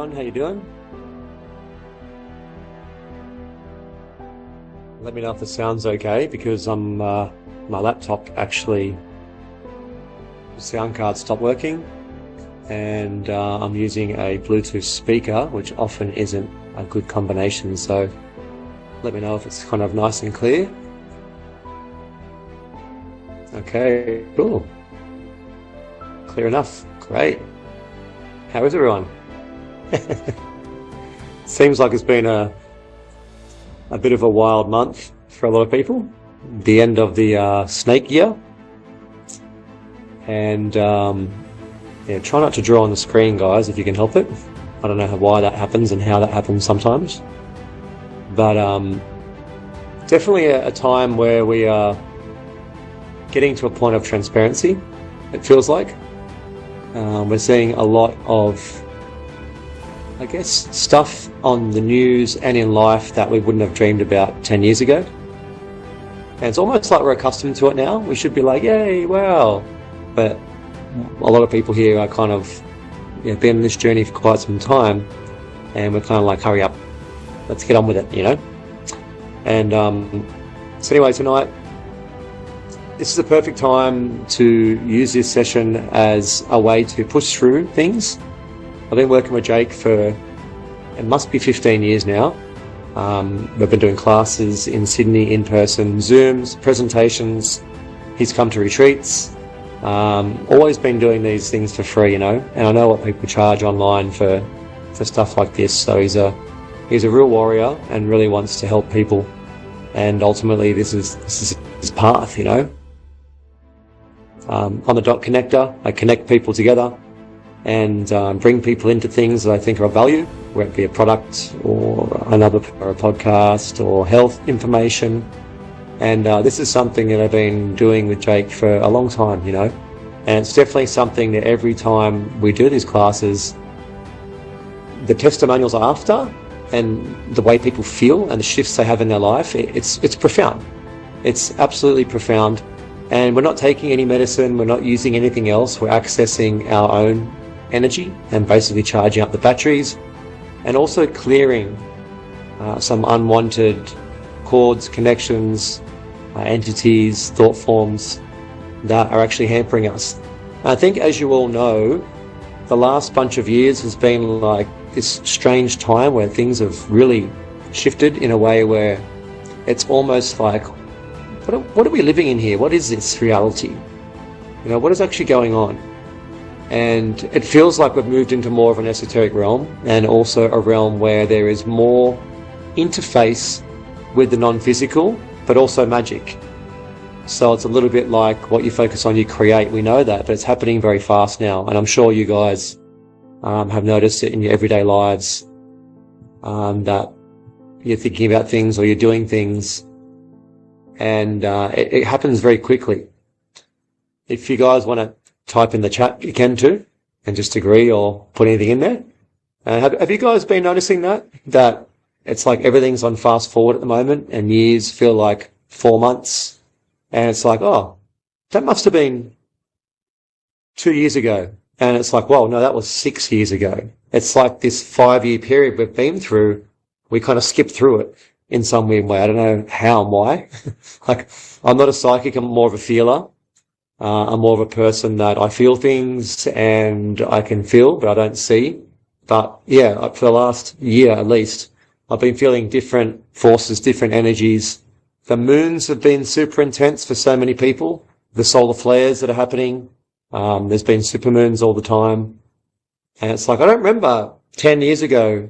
everyone, how you doing? Let me know if the sound's okay, because my laptop actually, the sound card stopped working, and I'm using a Bluetooth speaker, which often isn't a good combination, so let me know if it's kind of nice and clear. Okay, cool. Clear enough. Great. How is everyone? Seems like it's been a bit of a wild month for a lot of people. The end of the snake year. And yeah, try not to draw on the screen, guys, if you can help it. I don't know why that happens and how that happens sometimes. But definitely a time where we are getting to a point of transparency, it feels like. We're seeing a lot of, I guess, stuff on the news and in life that we wouldn't have dreamed about 10 years ago. And it's almost like we're accustomed to it now. We should be like, yay, wow. But a lot of people here are kind of been on this journey for quite some time, and we're kind of like, hurry up, let's get on with it, you know? And so anyway, tonight, this is a perfect time to use this session as a way to push through things. I've been working with Jake for, it must be 15 years now. We've been doing classes in Sydney in person, Zooms, presentations. He's come to retreats. Always been doing these things for free, you know, and I know what people charge online for stuff like this. So he's a real warrior and really wants to help people. And ultimately, this is his path, you know. On the dot connector, I connect people together and bring people into things that I think are of value, whether it be a product or a podcast or health information. And this is something that I've been doing with Jake for a long time, you know. And it's definitely something that every time we do these classes, the testimonials after and the way people feel and the shifts they have in their life, it's profound. It's absolutely profound. And we're not taking any medicine, we're not using anything else, we're accessing our own energy and basically charging up the batteries, and also clearing some unwanted cords, connections, entities, thought forms that are actually hampering us. And I think, as you all know, the last bunch of years has been like this strange time where things have really shifted in a way where it's almost like, what are we living in here? What is this reality? You know, what is actually going on? And it feels like we've moved into more of an esoteric realm, and also a realm where there is more interface with the non-physical, but also magic. So it's a little bit like what you focus on, you create. We know that, but it's happening very fast now. And I'm sure you guys have noticed it in your everyday lives, that you're thinking about things or you're doing things, and it happens very quickly. If you guys want to type in the chat, you can too, and just agree or put anything in there. Have you guys been noticing that it's like everything's on fast forward at the moment, and years feel like 4 months, and it's like, oh, that must have been 2 years ago, and it's like, well, no, that was 6 years ago. It's like this 5-year period we've been through, we kind of skipped through it in some weird way. I don't know how and why. Like, I'm not a psychic, I'm more of a feeler. I'm more of a person that I feel things and I can feel, but I don't see. But yeah, for the last year at least, I've been feeling different forces, different energies. The moons have been super intense for so many people. The solar flares that are happening. There's been supermoons all the time. And it's like, I don't remember 10 years ago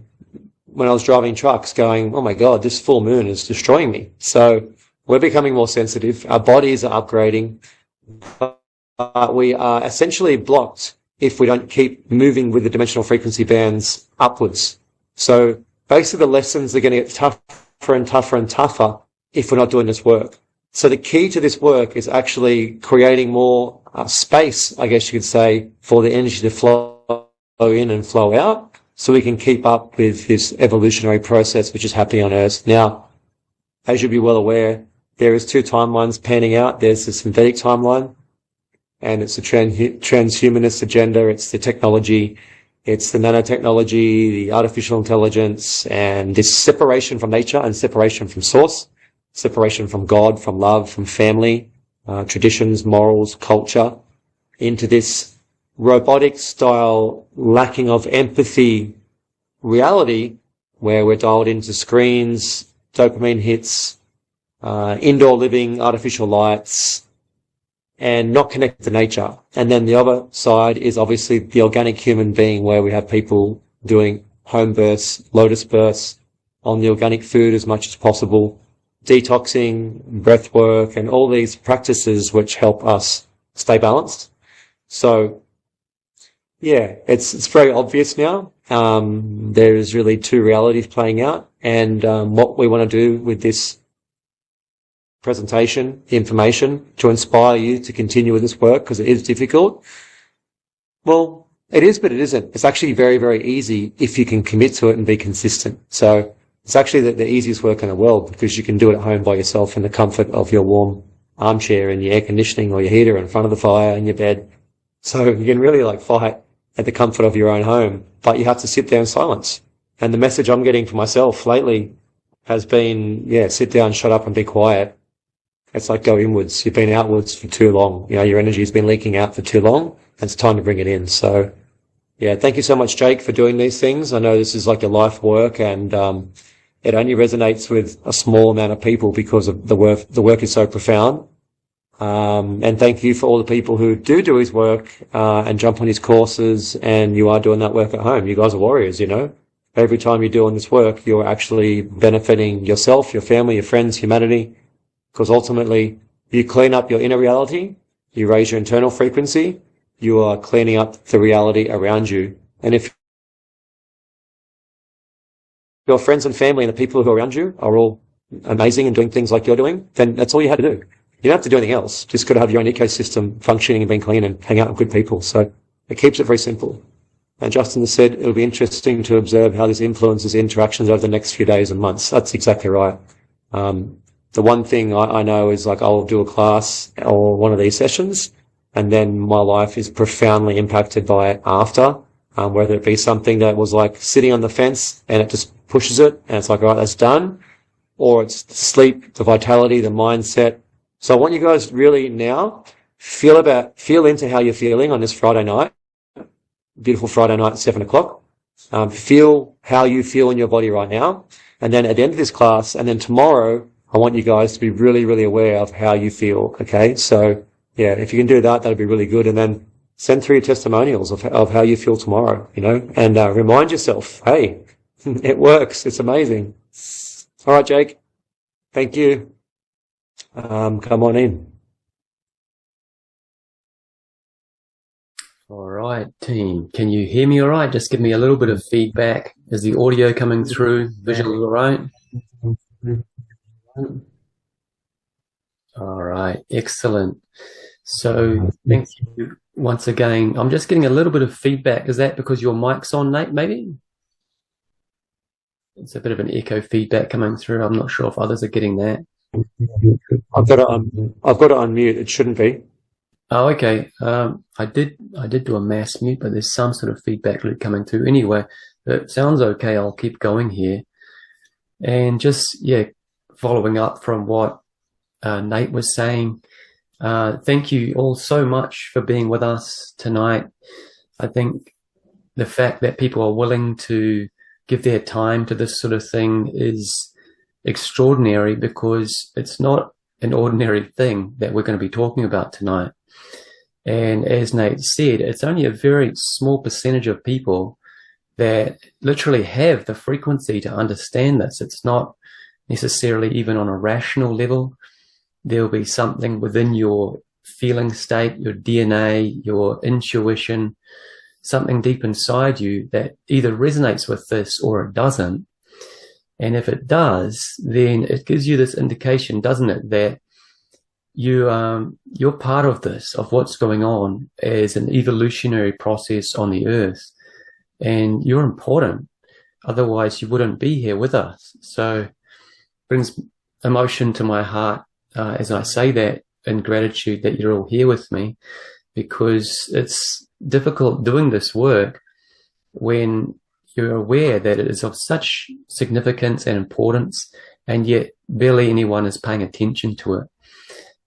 when I was driving trucks going, oh my God, this full moon is destroying me. So we're becoming more sensitive. Our bodies are upgrading. We are essentially blocked if we don't keep moving with the dimensional frequency bands upwards. So basically the lessons are going to get tougher and tougher and tougher if we're not doing this work. So the key to this work is actually creating more space, I guess you could say, for the energy to flow in and flow out, so we can keep up with this evolutionary process which is happening on Earth. Now, as you'll be well aware, there is 2 timelines panning out. There's the synthetic timeline, and it's the transhumanist agenda. It's the technology It's the nanotechnology, the artificial intelligence, and this separation from nature and separation from source, separation from God, from love, from family, traditions, morals, culture, into this robotic style lacking of empathy reality where we're dialed into screens, dopamine hits, indoor living, artificial lights, and not connected to nature. And then the other side is obviously the organic human being, where we have people doing home births, lotus births on the organic food as much as possible, detoxing, breath work, and all these practices which help us stay balanced. So yeah, it's very obvious now. There is really two realities playing out, and what we want to do with this presentation, information, to inspire you to continue with this work, because it is difficult. Well, it is, but it isn't. It's actually very, very easy if you can commit to it and be consistent. So it's actually the easiest work in the world, because you can do it at home by yourself in the comfort of your warm armchair and your air conditioning or your heater in front of the fire in your bed. So you can really fight at the comfort of your own home, but you have to sit there in silence. And the message I'm getting for myself lately has been, sit down, shut up and be quiet. It's like go inwards. You've been outwards for too long. Your energy's been leaking out for too long, and it's time to bring it in. So thank you so much, Jake, for doing these things. I know this is like your life work, and it only resonates with a small amount of people because of the work is so profound. And thank you for all the people who do his work, and jump on his courses, and you are doing that work at home. You guys are warriors, Every time you're doing this work, you're actually benefiting yourself, your family, your friends, humanity, because ultimately you clean up your inner reality, you raise your internal frequency, you are cleaning up the reality around you. And if your friends and family and the people who are around you are all amazing and doing things like you're doing, then that's all you had to do. You don't have to do anything else. Just got to have your own ecosystem functioning and being clean and hang out with good people. So it keeps it very simple. And Justin has said it'll be interesting to observe how this influences interactions over the next few days and months. That's exactly right. The one thing I know is I'll do a class or one of these sessions, and then my life is profoundly impacted by it after, whether it be something that was like sitting on the fence and it just pushes it and it's like, all right, that's done, or it's the sleep, the vitality, the mindset. So I want you guys really now feel into how you're feeling on this Friday night, beautiful Friday night at 7:00. Feel how you feel in your body right now. And then at the end of this class, and then tomorrow, I want you guys to be really, really aware of how you feel. Okay. So if you can do that, that'd be really good. And then send through your testimonials of how you feel tomorrow, and remind yourself, hey, it works. It's amazing. All right, Jake. Thank you. Come on in. All right, team. Can you hear me all right? Just give me a little bit of feedback. Is the audio coming through? Visual all right? All right, excellent. So thank you once again. I'm just getting a little bit of feedback. Is that because your mic's on, Nate, maybe? It's a bit of an echo feedback coming through. I'm not sure if others are getting that. I've got it on mute. It shouldn't be. Oh, okay. I did do a mass mute, but there's some sort of feedback loop coming through. Anyway, it sounds okay. I'll keep going here. And just, following up from what Nate was saying, thank you all so much for being with us tonight. I think the fact that people are willing to give their time to this sort of thing is extraordinary, because it's not an ordinary thing that we're going to be talking about tonight. And as Nate said, it's only a very small percentage of people that literally have the frequency to understand this. It's not necessarily even on a rational level. There'll be something within your feeling state, your DNA, your intuition, something deep inside you that either resonates with this or it doesn't. And if it does, then it gives you this indication, doesn't it, that you're part of this, of what's going on as an evolutionary process on the earth, and you're important. Otherwise, you wouldn't be here with us. So it brings emotion to my heart as I say that, in gratitude that you're all here with me, because it's difficult doing this work when you're aware that it is of such significance and importance, and yet barely anyone is paying attention to it.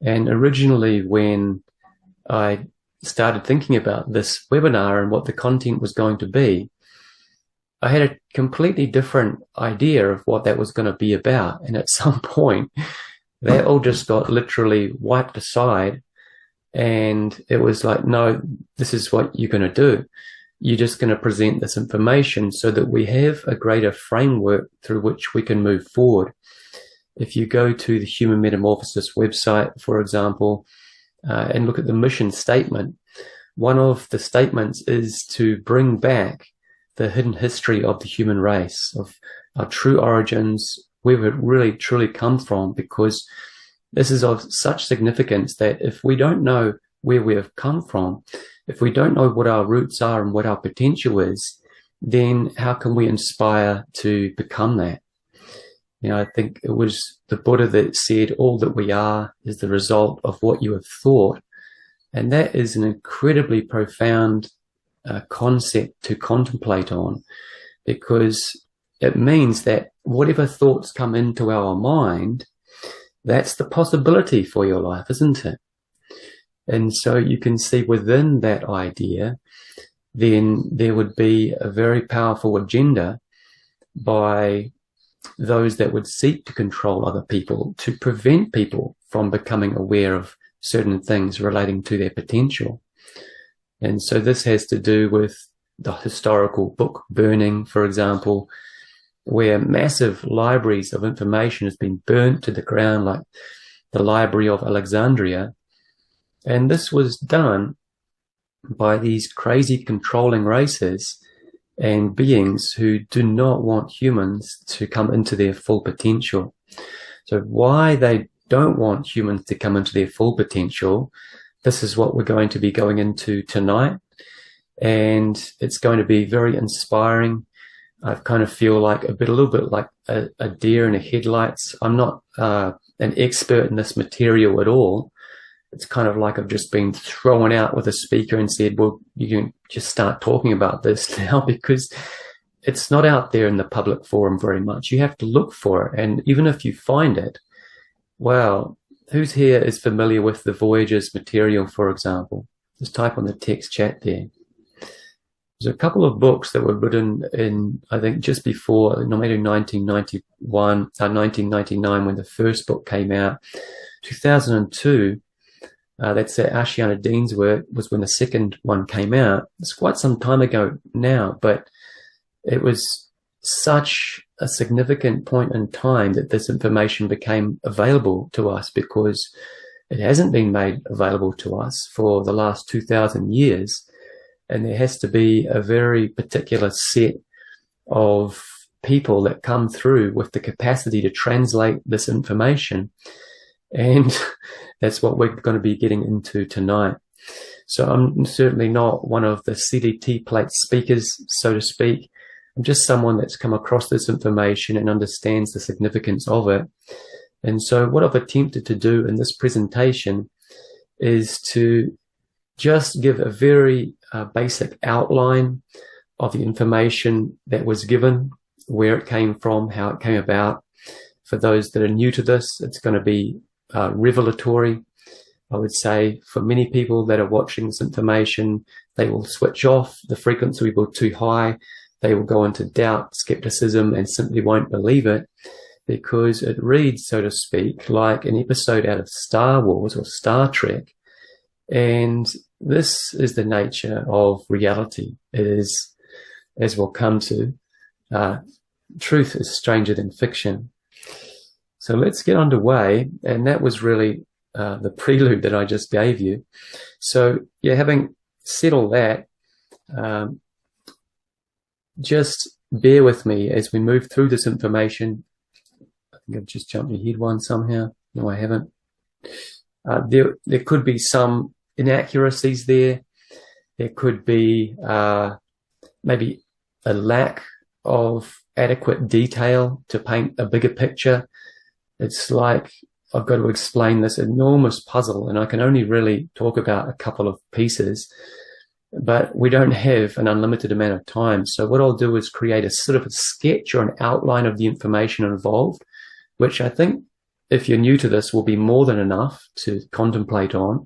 And originally, when I started thinking about this webinar and what the content was going to be, I had a completely different idea of what that was going to be about. And at some point, that all just got literally wiped aside. And it was like, no, this is what you're going to do. You're just going to present this information so that we have a greater framework through which we can move forward. If you go to the Human Metamorphosis website, for example, and look at the mission statement, one of the statements is to bring back the hidden history of the human race, of our true origins, where it really truly come from, because this is of such significance that if we don't know where we have come from, if we don't know what our roots are and what our potential is, then how can we inspire to become that? You know, I think it was the Buddha that said, all that we are is the result of what you have thought. And that is an incredibly profound concept to contemplate on, because it means that whatever thoughts come into our mind, that's the possibility for your life, isn't it? And so you can see within that idea, then there would be a very powerful agenda by those that would seek to control other people, to prevent people from becoming aware of certain things relating to their potential. And so this has to do with the historical book burning, for example, where massive libraries of information has been burnt to the ground, like the Library of Alexandria. And this was done by these crazy controlling races and beings who do not want humans to come into their full potential. So why they don't want humans to come into their full potential, this is what we're going to be going into tonight. And it's going to be very inspiring. I kind of feel like a little bit like a deer in the headlights. I'm not an expert in this material at all. It's kind of like I've just been thrown out with a speaker and said, well, you can just start talking about this now, because it's not out there in the public forum very much. You have to look for it. And even if you find it, well, who's here is familiar with the Voyager's material, for example? Just type on the text chat there. There's a couple of books that were written in, I think, just before, maybe 1999, when the first book came out. 2002, that's Ashiana Dean's work, was when the second one came out. It's quite some time ago now, but it was such a significant point in time that this information became available to us, because it hasn't been made available to us for the last 2,000 years. And there has to be a very particular set of people that come through with the capacity to translate this information. And that's what we're going to be getting into tonight. So I'm certainly not one of the CDT plate speakers, so to speak. I'm just someone that's come across this information and understands the significance of it. And so what I've attempted to do in this presentation is to just give a very basic outline of the information that was given, where it came from, how it came about. For those that are new to this, it's going to be revelatory. I would say for many people that are watching this information, they will switch off. The frequency will be too high. They will go into doubt, skepticism, and simply won't believe it, because it reads, so to speak, like an episode out of Star Wars or Star Trek. And this is the nature of reality. It is, as we'll come to, truth is stranger than fiction. So let's get underway. And that was really the prelude that I just gave you. So yeah, having said all that, just bear with me as we move through this information. I think I've just jumped ahead one somehow. No, I haven't. There could be some inaccuracies there. There could be maybe a lack of adequate detail to paint a bigger picture. It's like I've got to explain this enormous puzzle, and I can only really talk about a couple of pieces. but we don't have an unlimited amount of time. So what I'll do is create a sort of a sketch or an outline of the information involved, which I think, if you're new to this, will be more than enough to contemplate on.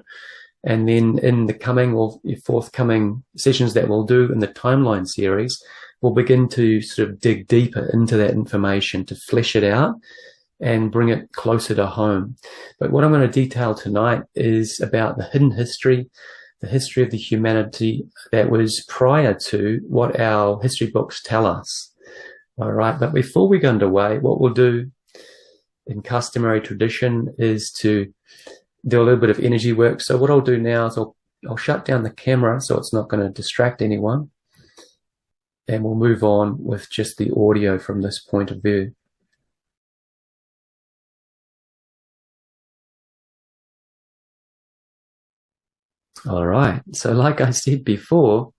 And then in the coming or forthcoming sessions that we'll do in the timeline series, we'll begin to sort of dig deeper into that information to flesh it out and bring it closer to home. But what I'm going to detail tonight is about the hidden history, the history of the humanity that was prior to what our history books tell us. All right. But before we go underway, what we'll do in customary tradition is to do a little bit of energy work. So what I'll do now is I'll shut down the camera so it's not going to distract anyone. And we'll move on with just the audio from this point of view. All right. So like I said before,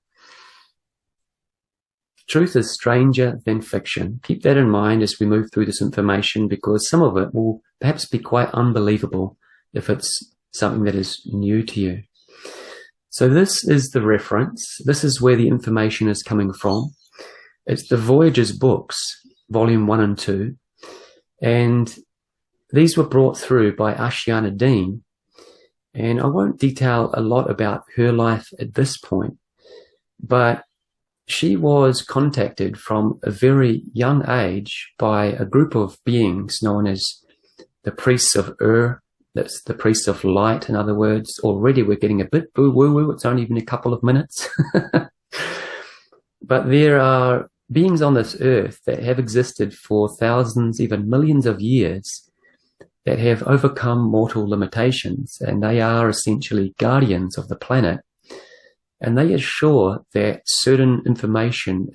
truth is stranger than fiction. Keep that in mind as we move through this information, because some of it will perhaps be quite unbelievable if it's something that is new to you. So this is the reference. This is where the information is coming from. It's the Voyager's books, volume 1 and 2. And these were brought through by Ashiana Dean. And I won't detail a lot about her life at this point, but she was contacted from a very young age by a group of beings known as the priests of that's the priests of light. In other words, already we're getting a bit woo-woo. It's only been a couple of minutes. But there are beings on this earth that have existed for thousands, even millions of years, that have overcome mortal limitations, and they are essentially guardians of the planet. And they assure that certain information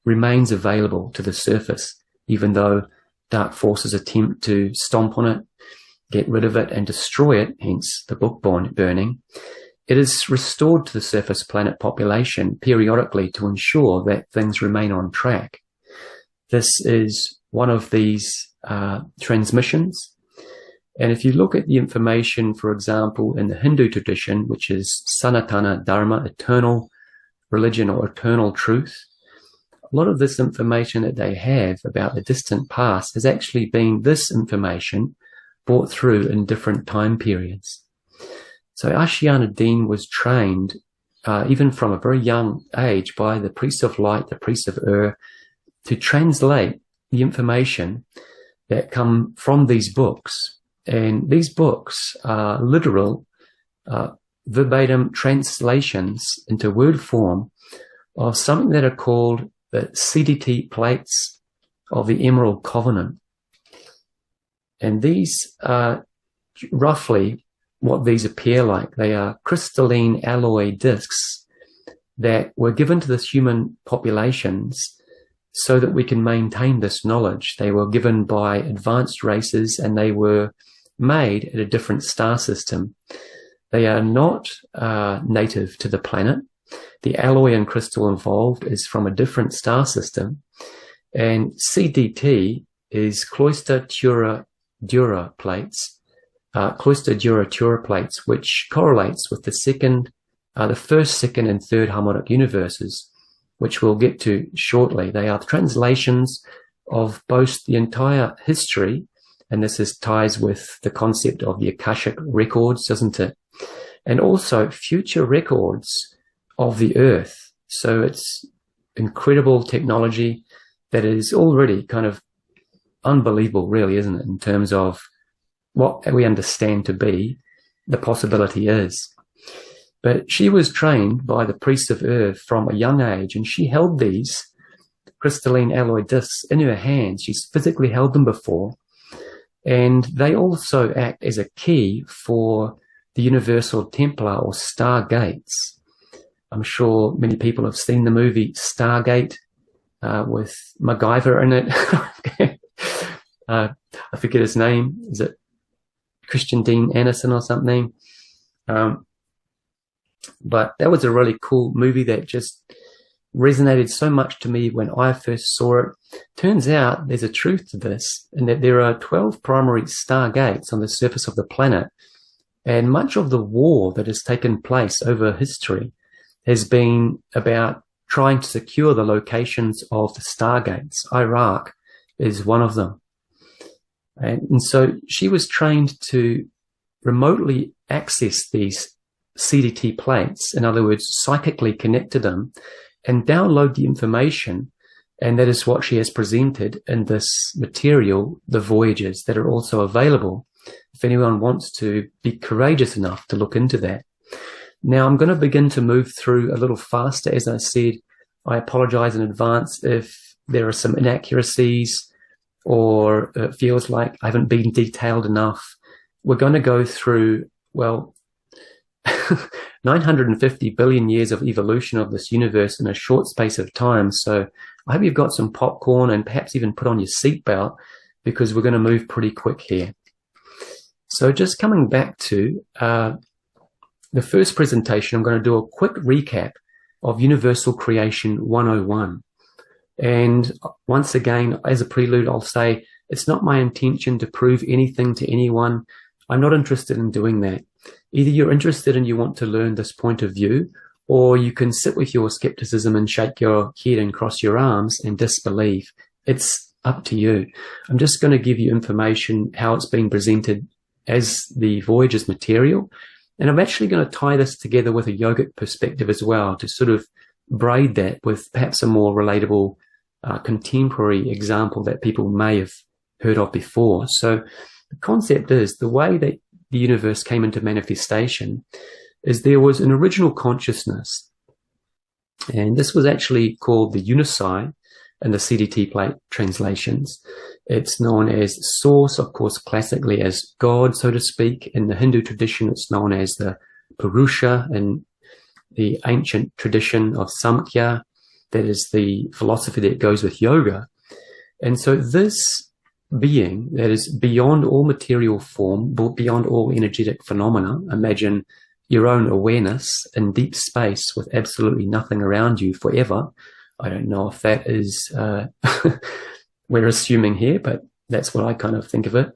remains available to the surface, even though dark forces attempt to stomp on it, get rid of it, and destroy it, hence the book burning. It is restored to the surface planet population periodically to ensure that things remain on track. This is one of these transmissions. And if you look at the information, for example, in the Hindu tradition, which is Sanatana Dharma, eternal religion or eternal truth, a lot of this information that they have about the distant past has actually been this information brought through in different time periods. So Ashiana Dean was trained, even from a very young age, by the priests of light, the priests of to translate the information that come from these books. And these books are literal, verbatim translations into word form of something that are called the CDT plates of the Emerald Covenant. And these are roughly what these appear like. They are crystalline alloy discs that were given to the human populations so that we can maintain this knowledge. They were given by advanced races, and they were made at a different star system. They are not native to the planet. The alloy and crystal involved is from a different star system. And CDT is Cloister Dura plates, Cloister Dura plates, which correlates with the first, second, and third harmonic universes, which we'll get to shortly. They are translations of both the entire history, and this ties with the concept of the Akashic records, doesn't it? And also future records of the Earth. So it's incredible technology that is already kind of unbelievable, really, isn't it, in terms of what we understand to be the possibility is. But she was trained by the priests of Earth from a young age, and she held these crystalline alloy discs in her hands. She's physically held them before. And they also act as a key for the Universal Templar or Stargates. I'm sure many people have seen the movie Stargate with MacGyver in it. I forget his name. Is it Christian Dean Anderson or something? But that was a really cool movie that just resonated so much to me when I first saw it. Turns out there's a truth to this, in that there are 12 primary stargates on the surface of the planet, and much of the war that has taken place over history has been about trying to secure the locations of the stargates. Iraq is one of them. And so she was trained to remotely access these CDT plates, in other words, psychically connect to them and download the information. And that is what she has presented in this material, the voyages, that are also available if anyone wants to be courageous enough to look into that. Now, I'm going to begin to move through a little faster. As I said, I apologize in advance if there are some inaccuracies or it feels like I haven't been detailed enough. We're going to go through, well, 950 billion years of evolution of this universe in a short space of time. So I hope you've got some popcorn and perhaps even put on your seatbelt, because we're going to move pretty quick here. So just coming back to the first presentation, I'm going to do a quick recap of Universal Creation 101. And once again, as a prelude, I'll say it's not my intention to prove anything to anyone. I'm not interested in doing that. Either you're interested and you want to learn this point of view, or you can sit with your skepticism and shake your head and cross your arms and disbelieve. It's up to you. I'm just going to give you information, how it's been presented as the Voyager's material. And I'm actually going to tie this together with a yogic perspective as well, to sort of braid that with perhaps a more relatable contemporary example that people may have heard of before. So the concept is, the way that the universe came into manifestation is there was an original consciousness. And this was actually called the Unisci in the CDT plate translations. It's known as Source, of course, classically as God, so to speak. In the Hindu tradition, it's known as the Purusha. In the ancient tradition of Samkhya, that is the philosophy that goes with yoga. And so this being that is beyond all material form, beyond all energetic phenomena, imagine your own awareness in deep space with absolutely nothing around you forever. I don't know if that is, we're assuming here, but that's what I kind of think of it.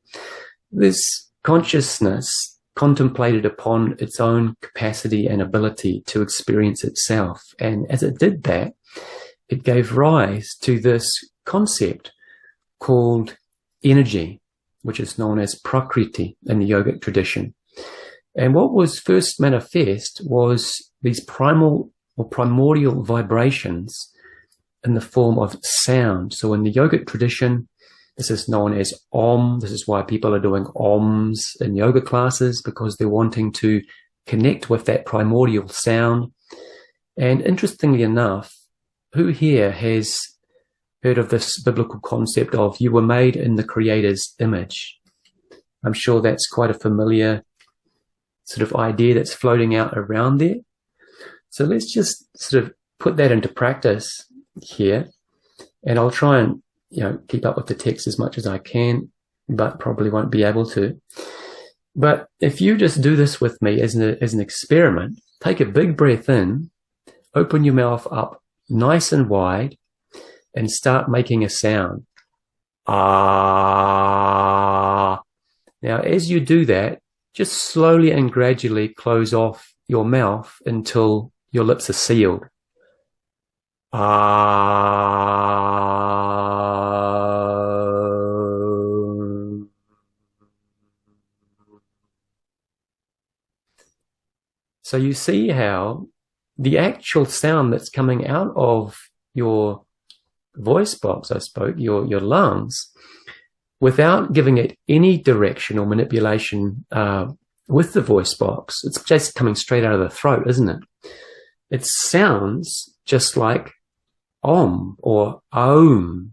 This consciousness contemplated upon its own capacity and ability to experience itself. And as it did that, it gave rise to this concept called energy, which is known as prakriti in the yogic tradition. And what was first manifest was these primal or primordial vibrations in the form of sound. So in the yogic tradition, this is known as Om. This is why people are doing Oms in yoga classes, because they're wanting to connect with that primordial sound. And interestingly enough, who here has heard of this biblical concept of you were made in the Creator's image? I'm sure that's quite a familiar sort of idea that's floating out around there. So let's just sort of put that into practice here. And I'll try and, keep up with the text as much as I can, but probably won't be able to. But if you just do this with me as an experiment, take a big breath in, open your mouth up nice and wide, and start making a sound. Ah. Now, as you do that, just slowly and gradually close off your mouth until your lips are sealed. Ah. So you see how the actual sound that's coming out of your voice box, I spoke, your lungs, without giving it any direction or manipulation with the voice box, it's just coming straight out of the throat, isn't it? It sounds just like Om or Om.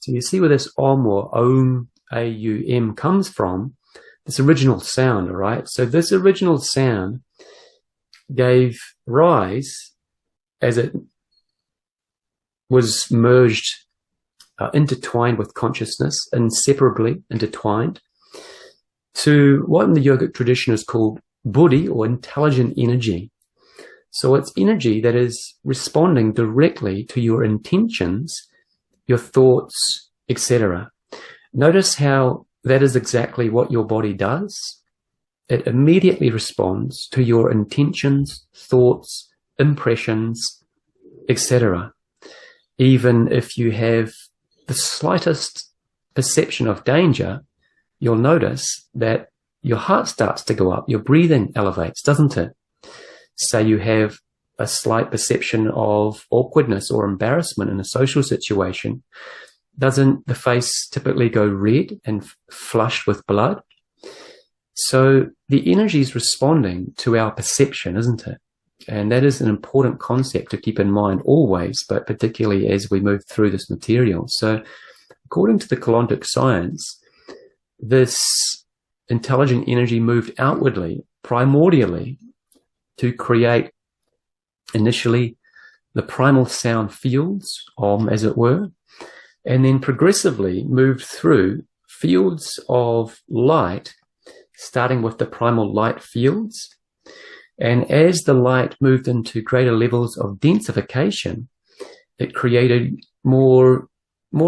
So you see where this Om or Om, A-U-M, comes from, this original sound, all right? So this original sound gave rise, as it was merged, intertwined with consciousness, inseparably intertwined, to what in the yogic tradition is called buddhi, or intelligent energy. So it's energy that is responding directly to your intentions, your thoughts, etc. Notice how that is exactly what your body does. It immediately responds to your intentions, thoughts, impressions, etc. Even if you have the slightest perception of danger, you'll notice that your heart starts to go up, your breathing elevates, doesn't it? Say you have a slight perception of awkwardness or embarrassment in a social situation, doesn't the face typically go red and flushed with blood? So the energy is responding to our perception, isn't it? And that is an important concept to keep in mind always, but particularly as we move through this material. So according to the Colontic science, this intelligent energy moved outwardly, primordially, to create initially the primal sound fields, as it were, and then progressively moved through fields of light, starting with the primal light fields. And as the light moved into greater levels of densification, it created more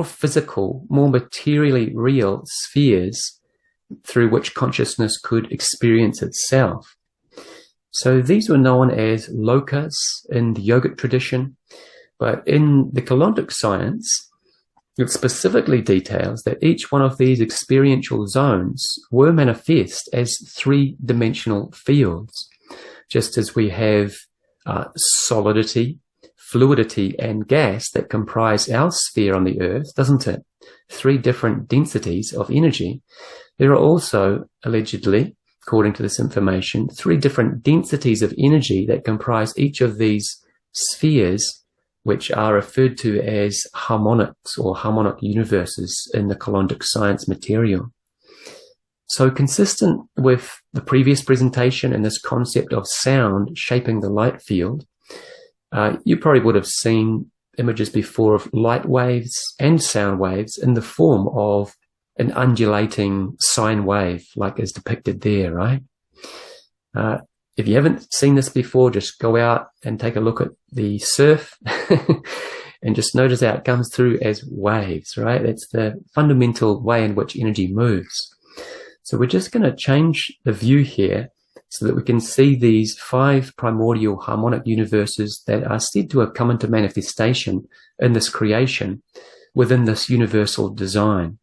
physical, more materially real spheres through which consciousness could experience itself. So these were known as lokas in the yogic tradition, but in the Colontic science, it specifically details that each one of these experiential zones were manifest as three-dimensional fields, just as we have solidity, fluidity, and gas that comprise our sphere on the earth, doesn't it? Three different densities of energy. There are also, allegedly, according to this information, three different densities of energy that comprise each of these spheres, which are referred to as harmonics or harmonic universes in the Colontic science material. So consistent with the previous presentation and this concept of sound shaping the light field, you probably would have seen images before of light waves and sound waves in the form of an undulating sine wave, like is depicted there, right? If you haven't seen this before, just go out and take a look at the surf and just notice how it comes through as waves, right? That's the fundamental way in which energy moves. So we're just going to change the view here so that we can see these 5 primordial harmonic universes that are said to have come into manifestation in this creation within this universal design.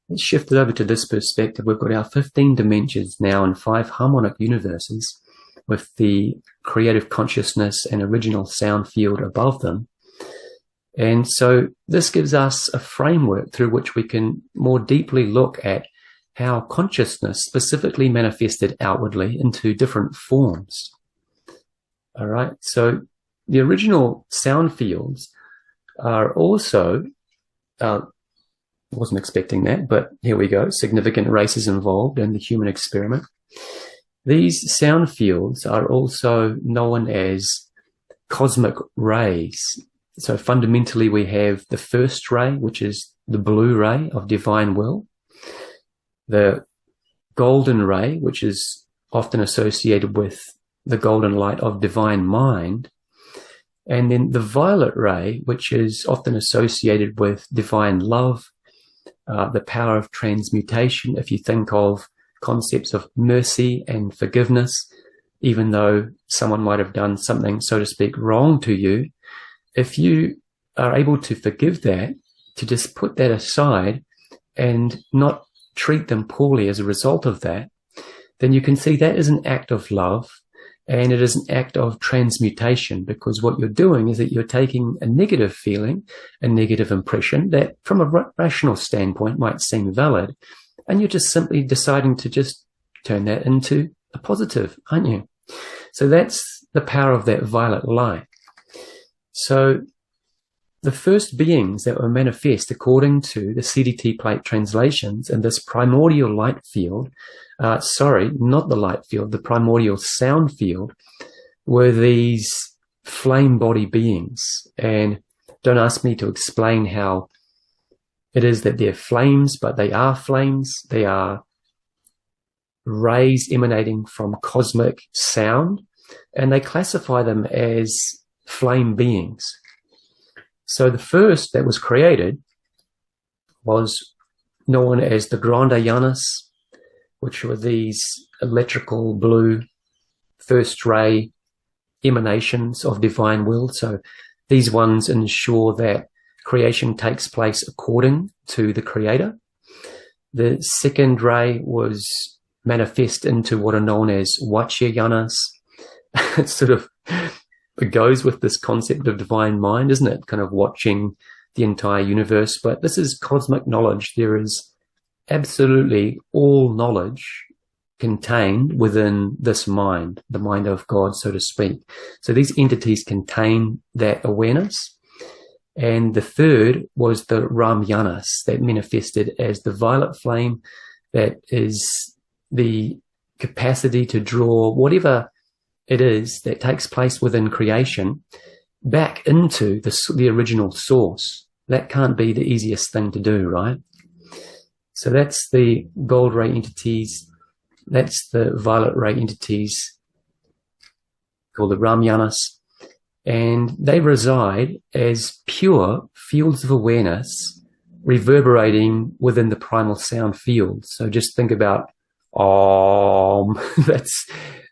Let's shift it over to this perspective. We've got our 15 dimensions now in 5 harmonic universes with the creative consciousness and original sound field above them. And so this gives us a framework through which we can more deeply look at how consciousness specifically manifested outwardly into different forms. All right, so the original sound fields are also wasn't expecting that, but here we go. Significant races involved in the human experiment. These sound fields are also known as cosmic rays. So fundamentally, we have the first ray, which is the blue ray of divine will, the golden ray, which is often associated with the golden light of divine mind, and then the violet ray, which is often associated with divine love, the power of transmutation. If you think of concepts of mercy and forgiveness, even though someone might have done something, so to speak, wrong to you, if you are able to forgive that, to just put that aside and not treat them poorly as a result of that, then you can see that is an act of love, and it is an act of transmutation, because what you're doing is that you're taking a negative feeling, a negative impression that from a rational standpoint might seem valid, and you're just simply deciding to just turn that into a positive, aren't you? So that's the power of that violet light. So the first beings that were manifest according to the CDT plate translations in this primordial light field, not the light field, the primordial sound field, were these flame body beings. And don't ask me to explain how it is that they're flames, but they are flames. They are rays emanating from cosmic sound, and they classify them as flame beings. So the first that was created was known as the Grandayanas, which were these electrical blue first ray emanations of divine will. So these ones ensure that creation takes place according to the Creator. The second ray was manifest into what are known as Vachayanas. It sort of, it goes with this concept of divine mind, isn't it? Kind of watching the entire universe. But this is cosmic knowledge. There is absolutely all knowledge contained within this mind, the mind of God, so to speak. So these entities contain that awareness. And the third was the Ramyanas, that manifested as the violet flame, that is the capacity to draw whatever it is that takes place within creation back into the original source. That can't be the easiest thing to do, right? So that's the gold ray entities. That's the violet ray entities called the Ramyanas. And they reside as pure fields of awareness reverberating within the primal sound field. So just think about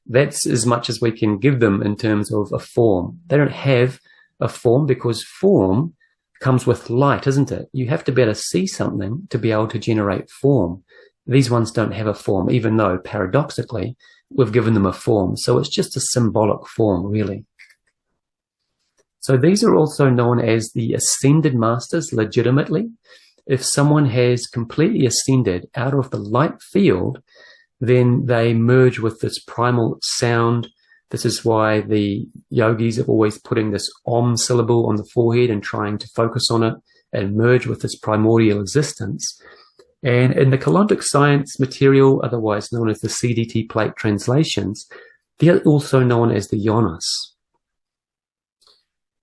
that's as much as we can give them in terms of a form. They don't have a form because form comes with light, isn't it? You have to be able to see something to be able to generate form. These ones don't have a form, even though paradoxically we've given them a form. So it's just a symbolic form, really. So these are also known as the ascended masters legitimately. If someone has completely ascended out of the light field, then they merge with this primal sound. This is why the yogis are always putting this Om syllable on the forehead and trying to focus on it and merge with this primordial existence. And in the Kalontic science material, otherwise known as the CDT plate translations, they're also known as the Yonas.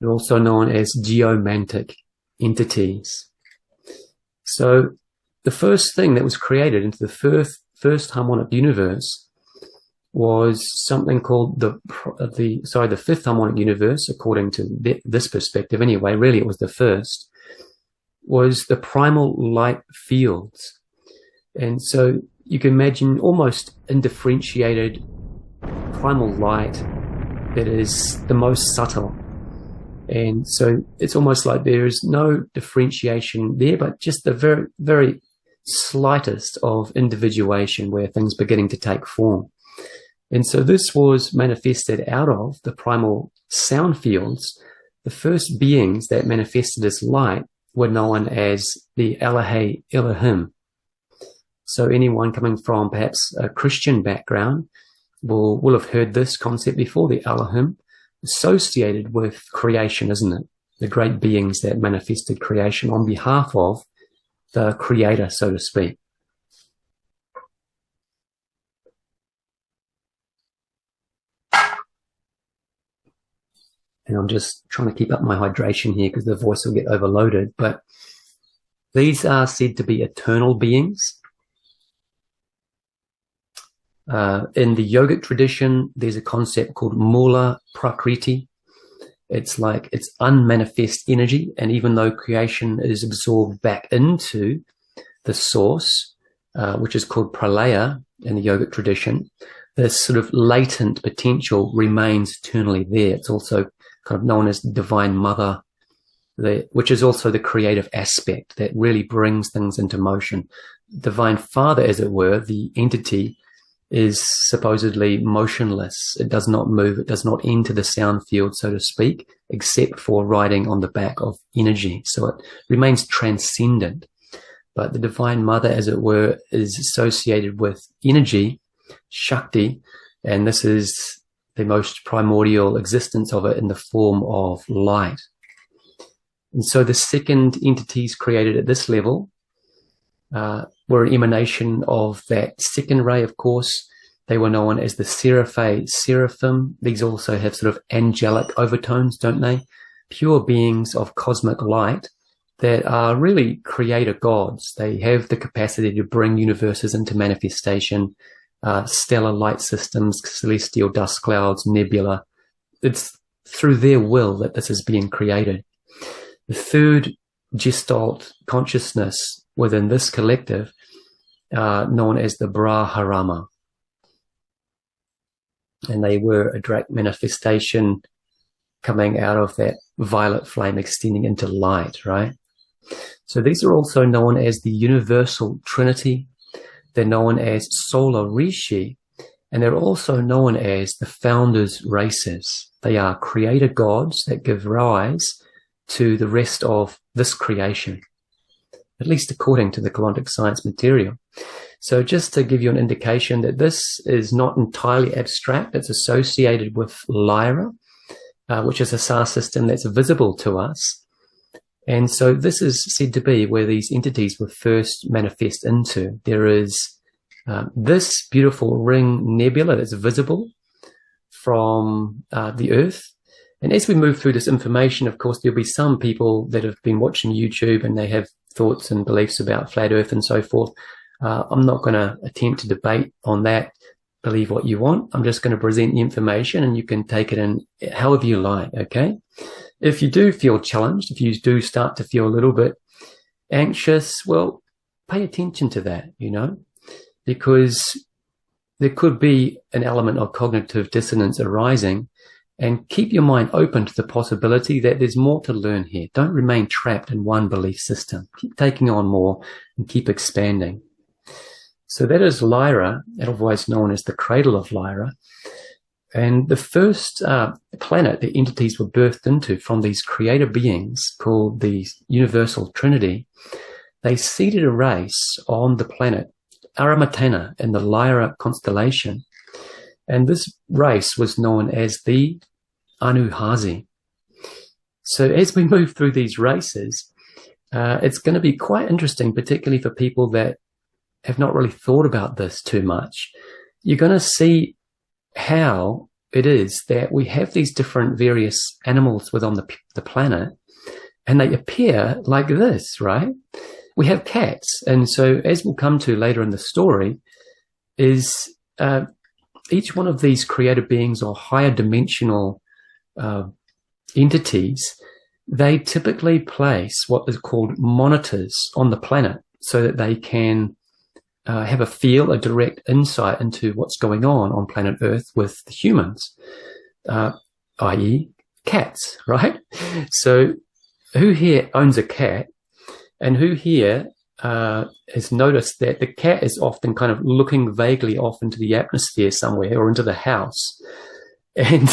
They're also known as geomantic entities. So the first thing that was created into the first harmonic universe was something called the fifth harmonic universe, according to this perspective anyway. Really, it was the first, was the primal light fields. And so you can imagine almost undifferentiated primal light that is the most subtle. And so it's almost like there is no differentiation there, but just the very, very slightest of individuation where things beginning to take form. And so this was manifested out of the primal sound fields. The first beings that manifested as light were known as the Elohe Elohim. So anyone coming from perhaps a Christian background will have heard this concept before, the Elohim, associated with creation, isn't it? The great beings that manifested creation on behalf of the Creator, so to speak. And I'm just trying to keep up my hydration here because the voice will get overloaded. But these are said to be eternal beings. In the yogic tradition, there's a concept called Mula Prakriti. It's like it's unmanifest energy. And even though creation is absorbed back into the source, which is called Pralaya in the yogic tradition, this sort of latent potential remains eternally there. It's also kind of known as Divine Mother, which is also the creative aspect that really brings things into motion. Divine Father, as it were, the entity, is supposedly motionless. It does not move. It does not enter the sound field, so to speak, except for riding on the back of energy. So it remains transcendent. But the Divine Mother, as it were, is associated with energy, Shakti, and this is the most primordial existence of it in the form of light. And so the second entities created at this level were an emanation of that second ray, of course. They were known as the Seraphim. These also have sort of angelic overtones, don't they? Pure beings of cosmic light that are really creator gods. They have the capacity to bring universes into manifestation, stellar light systems, celestial dust clouds, nebula. It's through their will that this is being created. The third gestalt consciousness within this collective, known as the Brahmarama. and they were a direct manifestation coming out of that violet flame extending into light, right? So these are also known as the Universal Trinity. They're known as Solar Rishi, and they're also known as the Founders Races. They are creator gods that give rise to the rest of this creation, at least according to the quantum science material. So just to give you an indication that this is not entirely abstract, it's associated with Lyra, which is a star system that's visible to us. And so this is said to be where these entities were first manifest into. There is this beautiful ring nebula that's visible from the Earth. And as we move through this information, of course, there'll be some people that have been watching YouTube and they have thoughts and beliefs about flat Earth and so forth. I'm not going to attempt to debate on that. Believe what you want. I'm just going to present the information and you can take it in however you like, okay? If you do feel challenged, if you do start to feel a little bit anxious, well, pay attention to that, you know, because there could be an element of cognitive dissonance arising, and keep your mind open to the possibility that there's more to learn here. Don't remain trapped in one belief system. Keep taking on more and keep expanding. So that is Lyra, otherwise known as the cradle of Lyra. And the first planet the entities were birthed into from these creator beings called the Universal Trinity, they seeded a race on the planet Aramatena in the Lyra constellation. And this race was known as the Anuhasi. So as we move through these races, it's going to be quite interesting, particularly for people that have not really thought about this too much. You're going to see how it is that we have these different various animals within the planet, and they appear like this, right? We have cats. And so as we'll come to later in the story, is each one of these created beings or higher dimensional entities, they typically place what is called monitors on the planet so that they can have a direct insight into what's going on planet Earth with the humans, i.e. cats, right? So who here owns a cat, and who here has noticed that the cat is often kind of looking vaguely off into the atmosphere somewhere or into the house, and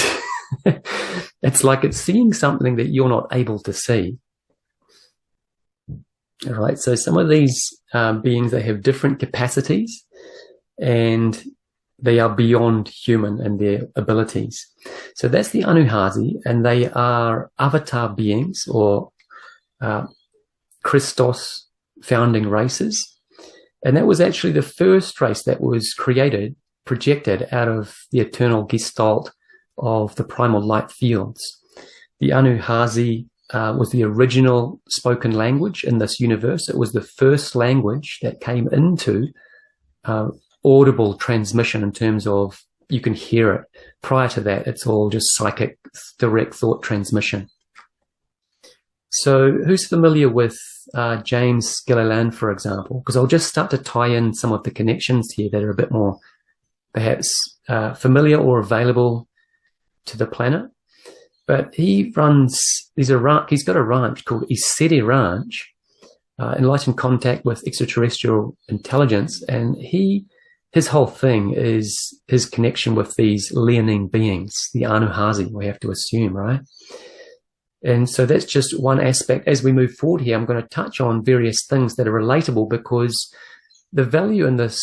it's like it's seeing something that you're not able to see. All right, so some of these beings, they have different capacities and they are beyond human in their abilities. So that's the Anuhasi, and they are avatar beings or Christos founding races. And that was actually the first race that was projected out of the eternal gestalt of the primal light fields. The Anuhasi was the original spoken language in this universe. It was the first language that came into audible transmission in terms of you can hear it. Prior to that, it's all just psychic, direct thought transmission. So who's familiar with James Gilliland, for example? Because I'll just start to tie in some of the connections here that are a bit more perhaps familiar or available to the planet. But he runs, he's got a ranch called Isede Ranch, enlightened contact with extraterrestrial intelligence. And his whole thing is his connection with these leonine beings, the Anuhasi, we have to assume, right? And so that's just one aspect. As we move forward here, I'm going to touch on various things that are relatable, because the value in this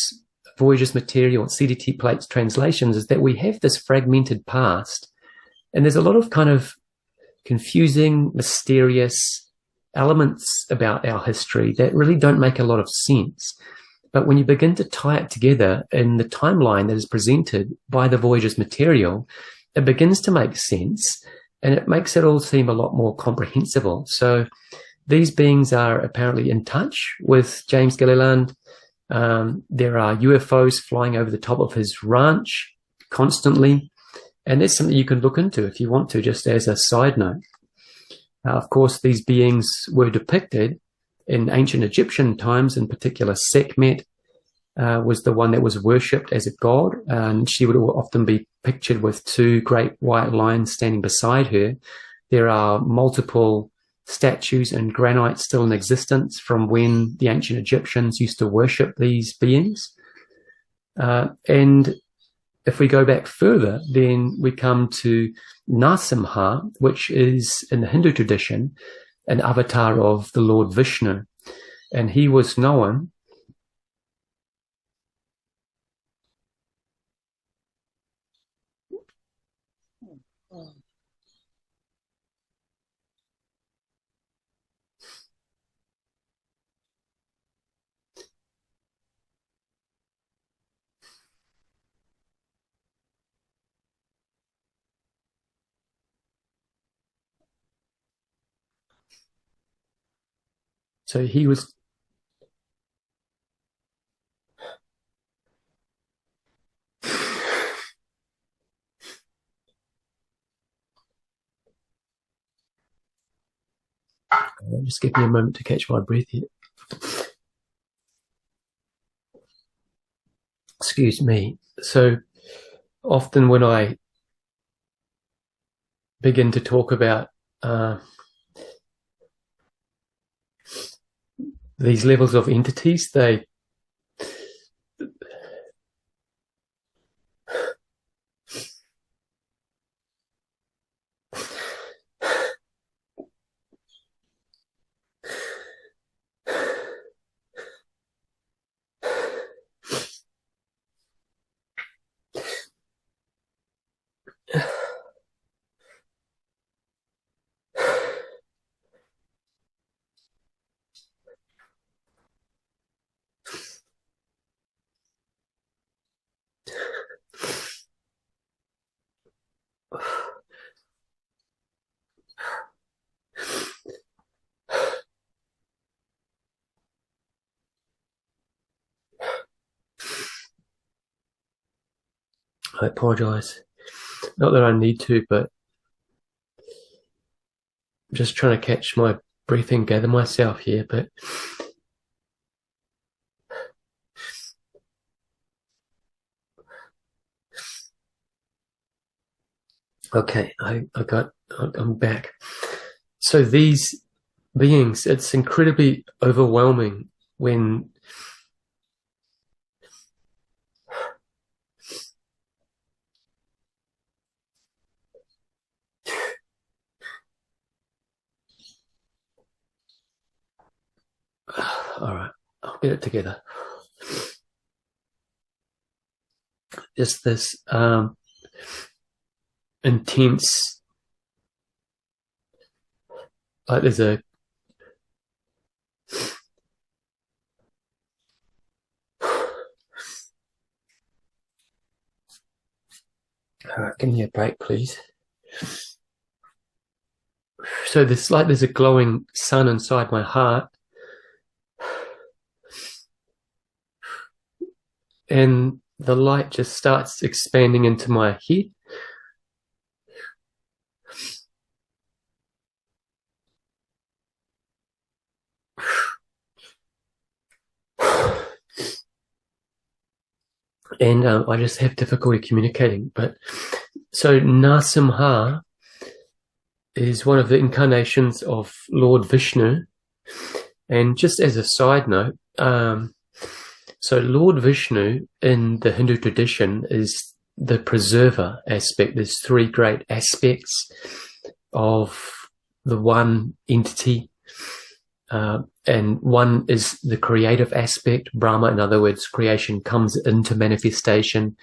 Voyager's material, CDT plates translations, is that we have this fragmented past. And there's a lot of kind of confusing, mysterious elements about our history that really don't make a lot of sense. But when you begin to tie it together in the timeline that is presented by the Voyager's material, it begins to make sense, and it makes it all seem a lot more comprehensible. So these beings are apparently in touch with James Gilliland. There are UFOs flying over the top of his ranch constantly. And that's something you can look into if you want to, just as a side note. Of course, these beings were depicted in ancient Egyptian times, in particular Sekhmet, was the one that was worshipped as a god, and she would often be pictured with two great white lions standing beside her. There are multiple statues and granite still in existence from when the ancient Egyptians used to worship these beings. And if we go back further, then we come to Narasimha, which is, in the Hindu tradition, an avatar of the Lord Vishnu. And he was known so he was just give me a moment to catch my breath here. Excuse me. So often when I begin to talk about these levels of entities, they I apologize. Not that I need to, but I'm just trying to catch my breath and gather myself here. But okay, I'm back. So these beings, it's incredibly overwhelming when all right, I'll get it together. Just this intense, like there's a give me a break, please. So there's a glowing sun inside my heart, and the light just starts expanding into my head. And I just have difficulty communicating. But so Narasimha is one of the incarnations of Lord Vishnu. And just as a side note, so Lord Vishnu in the Hindu tradition is the preserver aspect. There's three great aspects of the one entity. And one is the creative aspect, Brahma. In other words, creation comes into manifestation.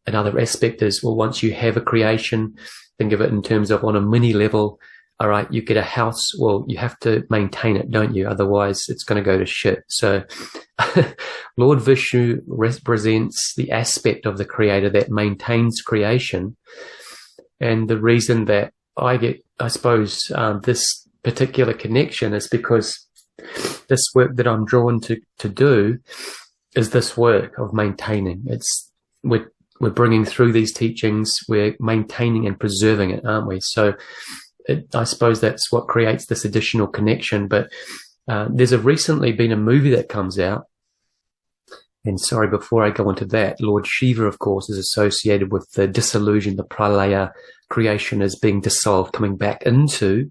Another aspect is, well, once you have a creation, think of it in terms of on a mini level. All right, you get a house. Well, you have to maintain it, don't you? Otherwise, it's going to go to shit. So Lord Vishnu represents the aspect of the creator that maintains creation. And the reason that I get, I suppose, this particular connection is because this work that I'm drawn to do is this work of maintaining. We're bringing through these teachings, we're maintaining and preserving it, aren't we? So I suppose that's what creates this additional connection. But there's recently been a movie that comes out, And sorry, before I go into that, Lord Shiva, of course, is associated with the dissolution, the pralaya, creation as being dissolved, coming back into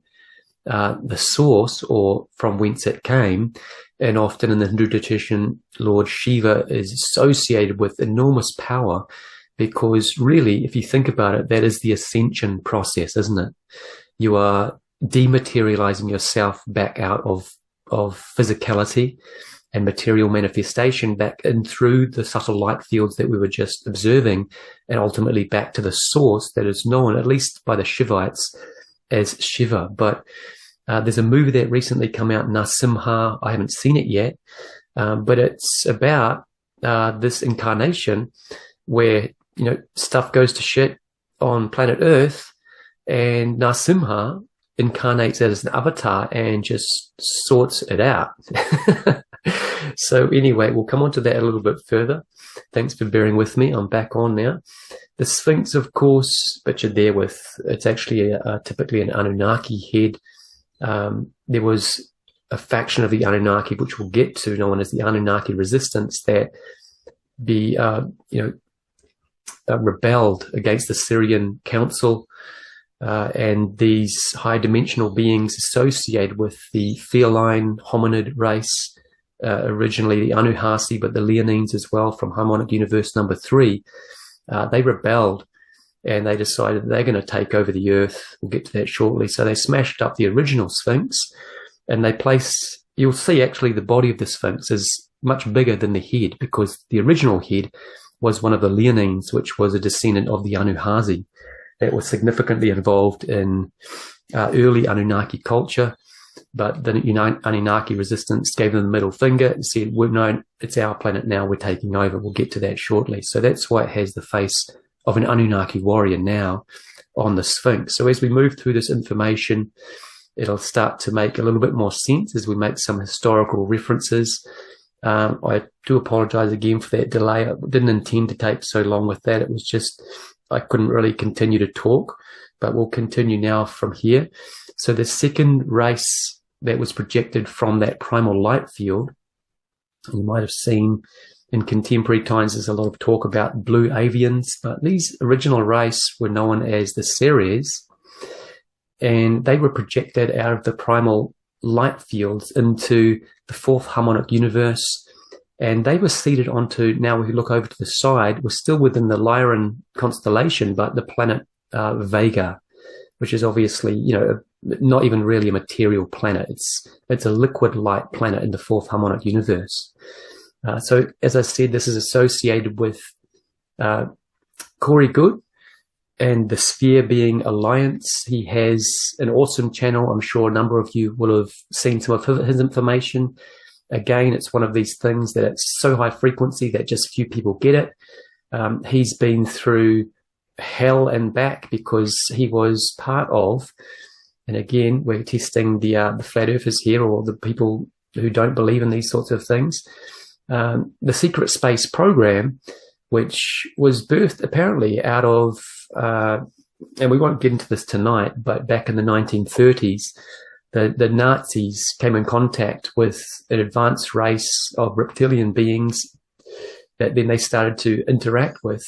the source or from whence it came. And often in the Hindu tradition, Lord Shiva is associated with enormous power, because really, if you think about it, that is the ascension process, isn't it? You are dematerializing yourself back out of physicality and material manifestation back in through the subtle light fields that we were just observing, and ultimately back to the source that is known, at least by the Shivites, as Shiva. But there's a movie that recently come out, Narsimha. I haven't seen it yet, but it's about this incarnation where, you know, stuff goes to shit on planet Earth, and Narsimha incarnates as an avatar and just sorts it out. So anyway, we'll come on to that a little bit further. Thanks for bearing with me. I'm back on now. The Sphinx, of course, pictured there with, it's actually typically an Anunnaki head. There was a faction of the Anunnaki, which we'll get to, known as the Anunnaki resistance, that rebelled against the Syrian council, and these high dimensional beings associated with the feline hominid race, originally the Anuhasi, but the Leonines as well, from Harmonic Universe number 3, they rebelled, and they decided they're going to take over the earth. We'll get to that shortly. So they smashed up the original Sphinx, and they place, you'll see actually the body of the Sphinx is much bigger than the head, because the original head was one of the Leonines, which was a descendant of the Anuhasi that was significantly involved in early Anunnaki culture. But the Anunnaki resistance gave them the middle finger and said, "We've known it's our planet now, we're taking over." We'll get to that shortly. So that's why it has the face of an Anunnaki warrior now on the Sphinx. So as we move through this information, it'll start to make a little bit more sense as we make some historical references. I do apologize again for that delay. I didn't intend to take so long with that. It was just, I couldn't really continue to talk, but we'll continue now from here. So the second race that was projected from that primal light field, you might have seen in contemporary times, there's a lot of talk about blue avians, but these original race were known as the Ceres, and they were projected out of the primal light fields into the fourth harmonic universe, and they were seeded onto, now if you look over to the side, we're still within the Lyran constellation, but the planet Vega, which is obviously, you know, not even really a material planet. It's a liquid light planet in the fourth harmonic universe. So as I said, this is associated with Corey Good and the Sphere Being Alliance. He has an awesome channel. I'm sure a number of you will have seen some of his information. Again, it's one of these things that it's so high frequency that just few people get it. He's been through hell and back because he was part of, and again, we're testing the flat earthers here, or the people who don't believe in these sorts of things. The secret space program, which was birthed apparently out of, and we won't get into this tonight, but back in the 1930s, the Nazis came in contact with an advanced race of reptilian beings that then they started to interact with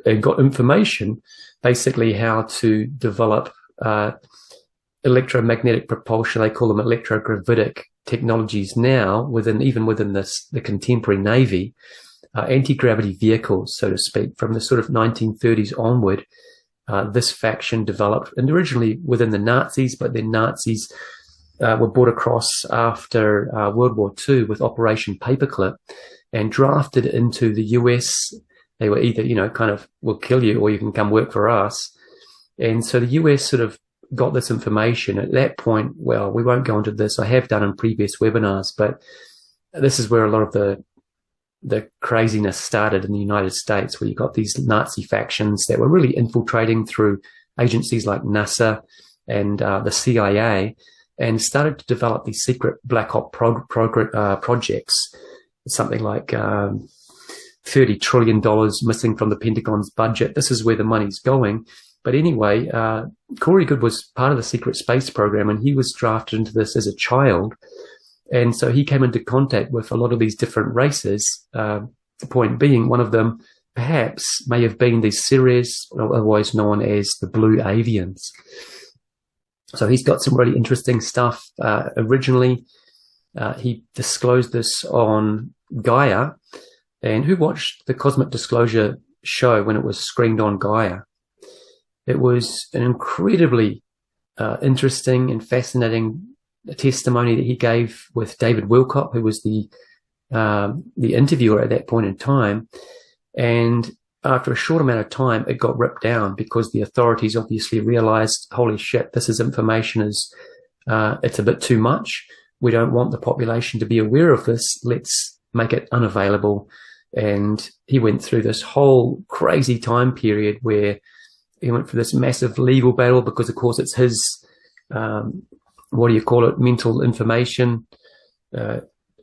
and got information, basically how to develop electromagnetic propulsion. They call them electrogravitic technologies now, even within the contemporary Navy, anti-gravity vehicles, so to speak. From the sort of 1930s onward, this faction developed, and originally within the Nazis, but then Nazis were brought across after World War II with Operation Paperclip and drafted into the US. They were either, you know, kind of, we'll kill you or you can come work for us. And so the US sort of got this information. At that point, well, we won't go into this. I have done in previous webinars, but this is where a lot of the craziness started in the United States, where you got these Nazi factions that were really infiltrating through agencies like NASA and the CIA, and started to develop these secret black op projects. Something like $30 trillion missing from the Pentagon's budget. This is where the money's going. But anyway, Corey Good was part of the secret space program, and he was drafted into this as a child. And so he came into contact with a lot of these different races, the point being, one of them perhaps may have been the Ceres, otherwise known as the blue avians. So he's got some really interesting stuff. Originally, he disclosed this on Gaia. And who watched the Cosmic Disclosure show when it was screened on Gaia? It was an incredibly interesting and fascinating testimony that he gave with David Wilcock, who was the interviewer at that point in time. And after a short amount of time, it got ripped down because the authorities obviously realized, holy shit, this is information it's a bit too much. We don't want the population to be aware of this. Let's make it unavailable. And he went through this whole crazy time period where he went through this massive legal battle because, of course, it's his, mental information.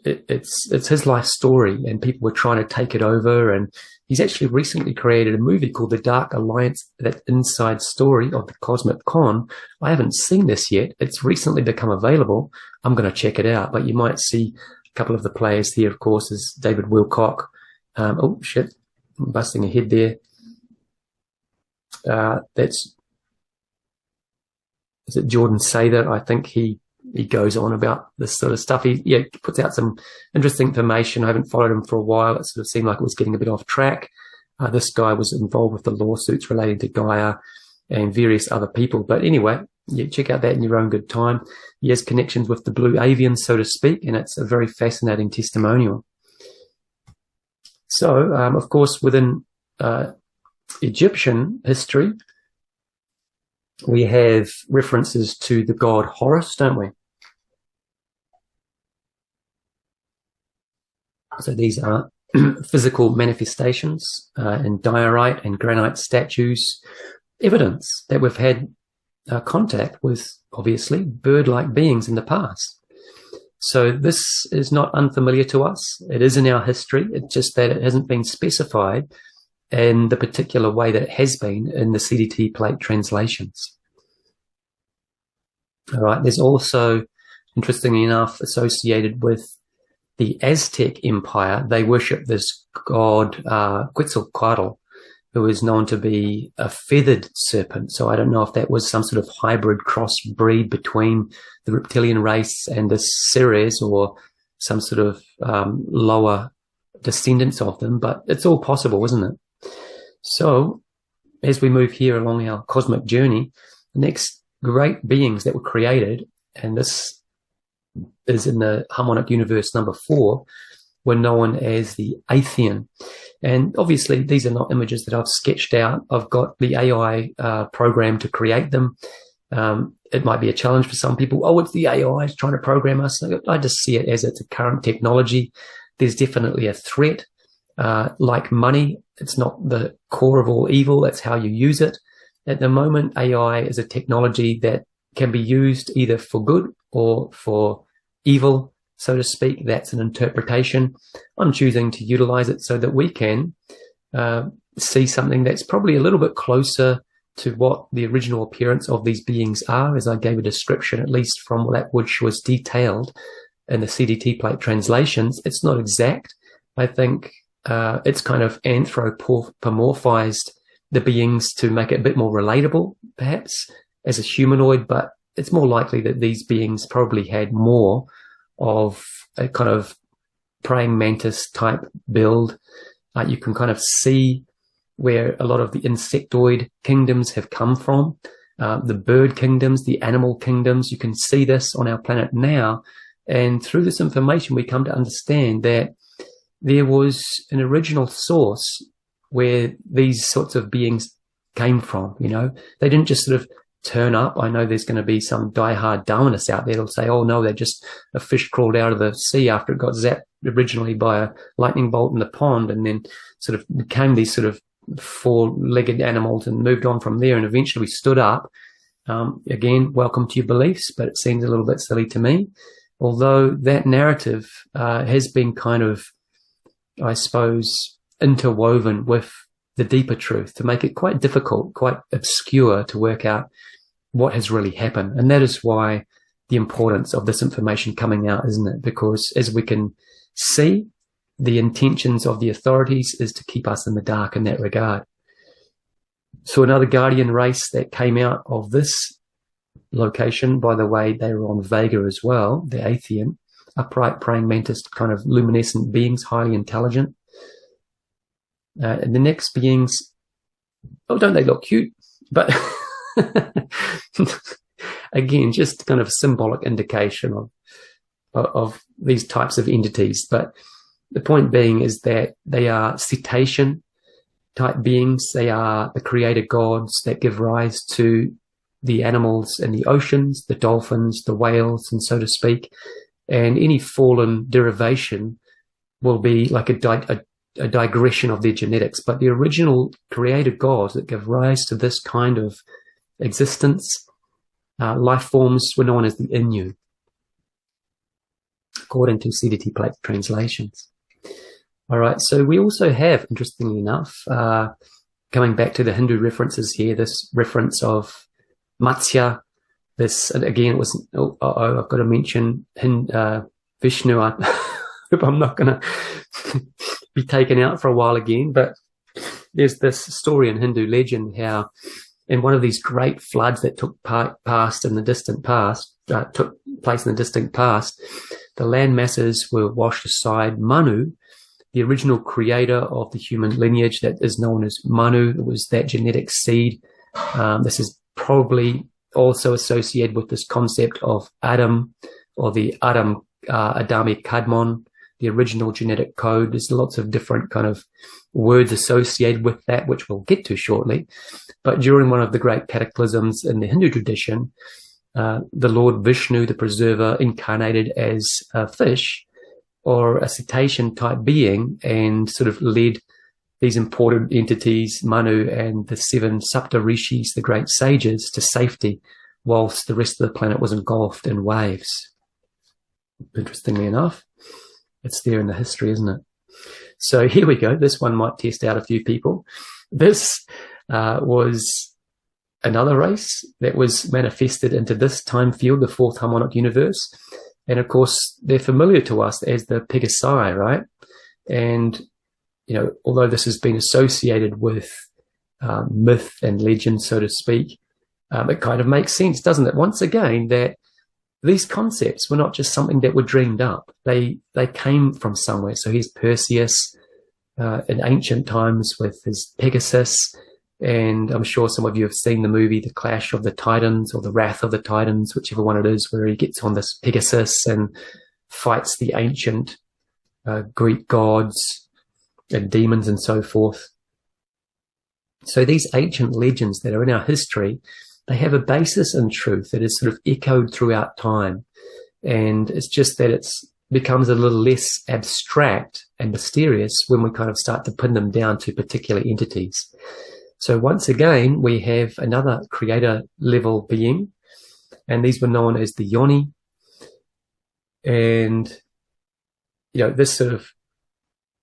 It's his life story, and people were trying to take it over. And he's actually recently created a movie called The Dark Alliance, that inside story of the Cosmic Con. I haven't seen this yet. It's recently become available. I'm going to check it out. But you might see a couple of the players here, of course, is David Wilcock. Oh, shit. I'm busting ahead there. Is it Jordan Sather? I think he goes on about this sort of stuff. He puts out some interesting information. I haven't followed him for a while. It sort of seemed like it was getting a bit off track. This guy was involved with the lawsuits relating to Gaia and various other people. But anyway, check out that in your own good time. He has connections with the blue avians, so to speak, and it's a very fascinating testimonial. So, of course, within Egyptian history, we have references to the god Horus, don't we? So these are physical manifestations in diorite and granite statues, evidence that we've had contact with, obviously, bird-like beings in the past. So this is not unfamiliar to us. It is in our history. It's just that it hasn't been specified in the particular way that it has been in the CDT plate translations. All right. There's also, interestingly enough, associated with the Aztec Empire, they worship this god Quetzalcoatl, who is known to be a feathered serpent. So I don't know if that was some sort of hybrid crossbreed between the reptilian race and the Ceres, or some sort of lower descendants of them, but it's all possible, isn't it? So as we move here along our cosmic journey, the next great beings that were created, and this is in the harmonic universe number 4, were known as the Athean. And obviously, these are not images that I've sketched out. I've got the AI program to create them. It might be a challenge for some people. Oh, it's the AI trying to program us. I just see it as it's a current technology. There's definitely a threat. Like money, it's not the core of all evil. That's how you use it. At the moment, AI is a technology that can be used either for good or for evil, so to speak. That's an interpretation. I'm choosing to utilize it so that we can see something that's probably a little bit closer to what the original appearance of these beings are, as I gave a description, at least from that which was detailed in the CDT plate translations. It's not exact. I think it's kind of anthropomorphized the beings to make it a bit more relatable, perhaps, as a humanoid, but it's more likely that these beings probably had more of a kind of praying mantis type build. You can kind of see where a lot of the insectoid kingdoms have come from, the bird kingdoms, the animal kingdoms. You can see this on our planet now. And through this information, we come to understand that there was an original source where these sorts of beings came from. You know, they didn't just sort of turn up. I know there's going to be some diehard Darwinists out there that'll say, oh no, they're just a fish crawled out of the sea after it got zapped originally by a lightning bolt in the pond, and then sort of became these sort of 4-legged animals and moved on from there, and eventually stood up. Again, welcome to your beliefs, but it seems a little bit silly to me. Although that narrative has been kind of, I suppose, interwoven with the deeper truth to make it quite difficult, quite obscure to work out what has really happened. And that is why the importance of this information coming out, isn't it? Because as we can see, the intentions of the authorities is to keep us in the dark in that regard. So another guardian race that came out of this location, by the way, they were on Vega as well, the Athean, upright praying mantis, kind of luminescent beings, highly intelligent. And the next beings, oh, don't they look cute? But again, just kind of symbolic indication of these types of entities. But the point being is that they are cetacean type beings. They are the creator gods that give rise to the animals in the oceans, the dolphins, the whales, and so to speak. And any fallen derivation will be like a digression of their genetics. But the original creator gods that give rise to this kind of existence, life forms, were known as the Inu, according to CDT plate translations. All right, so we also have, interestingly enough, coming back to the Hindu references here, this reference of Matsya. This, again, it was, I've got to mention Vishnu. I hope I'm not going to be taken out for a while again, but there's this story in Hindu legend how in one of these great floods that took place in the distant past, the land masses were washed aside. Manu, the original creator of the human lineage that is known as Manu, it was that genetic seed. This is probably also associated with this concept of Adam, or the Adami Kadmon, the original genetic code. There's lots of different kind of words associated with that, which we'll get to shortly. But during one of the great cataclysms in the Hindu tradition, the Lord Vishnu, the preserver, incarnated as a fish or a cetacean type being and sort of led these important entities, Manu and the 7 Sapta Rishis, the great sages, to safety, whilst the rest of the planet was engulfed in waves. Interestingly enough, it's there in the history, isn't it? So here we go. This one might test out a few people. This was another race that was manifested into this time field, the 4th harmonic universe. And of course, they're familiar to us as the Pegasi, right? And although this has been associated with myth and legend, so to speak, it kind of makes sense, doesn't it? Once again, that these concepts were not just something that were dreamed up. They came from somewhere. So here's Perseus in ancient times with his Pegasus. And I'm sure some of you have seen the movie The Clash of the Titans, or The Wrath of the Titans, whichever one it is, where he gets on this Pegasus and fights the ancient Greek gods and demons and so forth. So these ancient legends that are in our history, they have a basis in truth that is sort of echoed throughout time. And it's just that it becomes a little less abstract and mysterious when we kind of start to pin them down to particular entities. So once again, we have another creator level being, and these were known as the Yoni. And, this sort of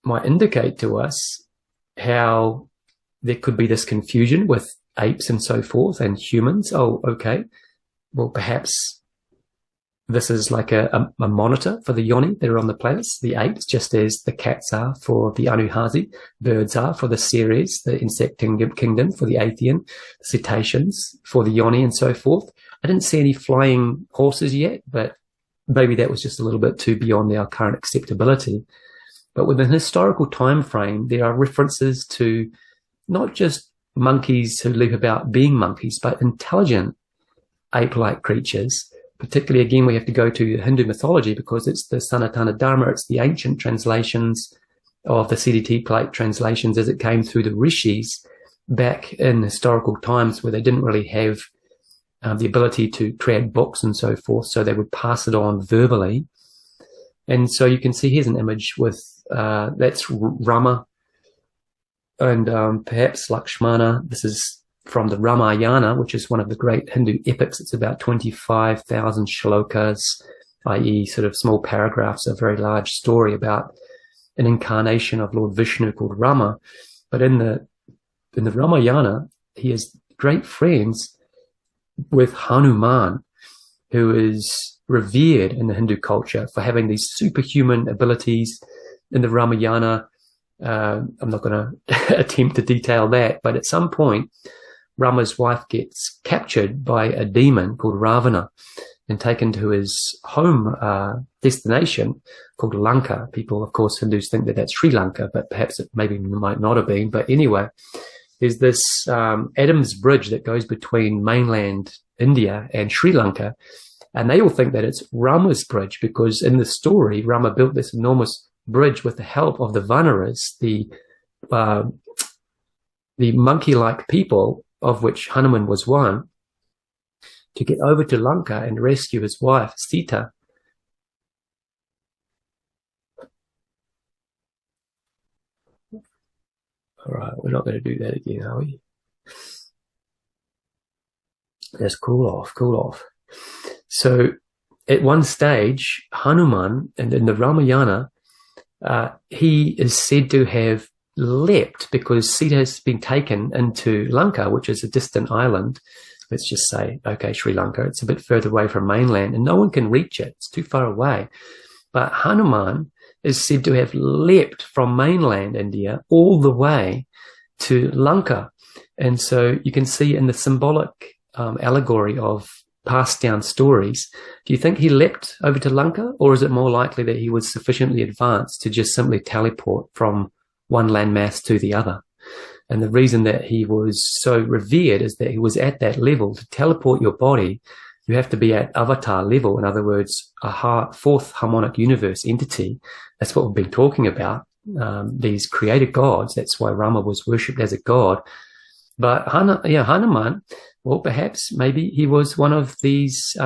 might indicate to us how there could be this confusion with apes and so forth and humans. Oh, okay. Well, perhaps this is like a monitor for the Yoni that are on the planets, the apes, just as the cats are for the Anuhasi, birds are for the Ceres, the insect kingdom for the Athean, the cetaceans for the Yoni and so forth. I didn't see any flying horses yet, but maybe that was just a little bit too beyond our current acceptability. But within the historical time frame, there are references to not just monkeys who live about being monkeys, but intelligent ape-like creatures. Particularly, again, we have to go to Hindu mythology because it's the Sanatana Dharma, it's the ancient translations of the CDT plate translations as it came through the rishis back in historical times where they didn't really have the ability to create books and so forth, so they would pass it on verbally. And so you can see here's an image with, that's Rama and perhaps Lakshmana. This is from the Ramayana, which is one of the great Hindu epics. It's about 25,000 shlokas, i.e. sort of small paragraphs, a very large story about an incarnation of Lord Vishnu called Rama. But in the Ramayana, he has great friends with Hanuman, who is revered in the Hindu culture for having these superhuman abilities, in the Ramayana. I'm not going to attempt to detail that, but at some point, Rama's wife gets captured by a demon called Ravana and taken to his home destination called Lanka. People, of course, Hindus think that that's Sri Lanka, but perhaps it maybe might not have been. But anyway, there's this Adam's bridge that goes between mainland India and Sri Lanka, and they all think that it's Rama's bridge because in the story, Rama built this enormous bridge with the help of the Vanaras, the monkey-like people, of which Hanuman was one, to get over to Lanka and rescue his wife, Sita. All right, we're not going to do that again, are we? Let's cool off. So at one stage, Hanuman, and in the Ramayana, he is said to have leapt because Sita has been taken into Lanka, which is a distant island. Let's just say, okay, Sri Lanka, it's a bit further away from mainland and no one can reach it. It's too far away. But Hanuman is said to have leapt from mainland India all the way to Lanka. And so you can see in the symbolic allegory of passed down stories, do you think he leapt over to Lanka, or is it more likely that he was sufficiently advanced to just simply teleport from one landmass to the other? And the reason that he was so revered is that he was at that level. To teleport your body, you have to be at avatar level. In other words, a fourth harmonic universe entity. That's what we've been talking about. These created gods. That's why Rama was worshipped as a god. But Hanuman, well, perhaps maybe he was one of these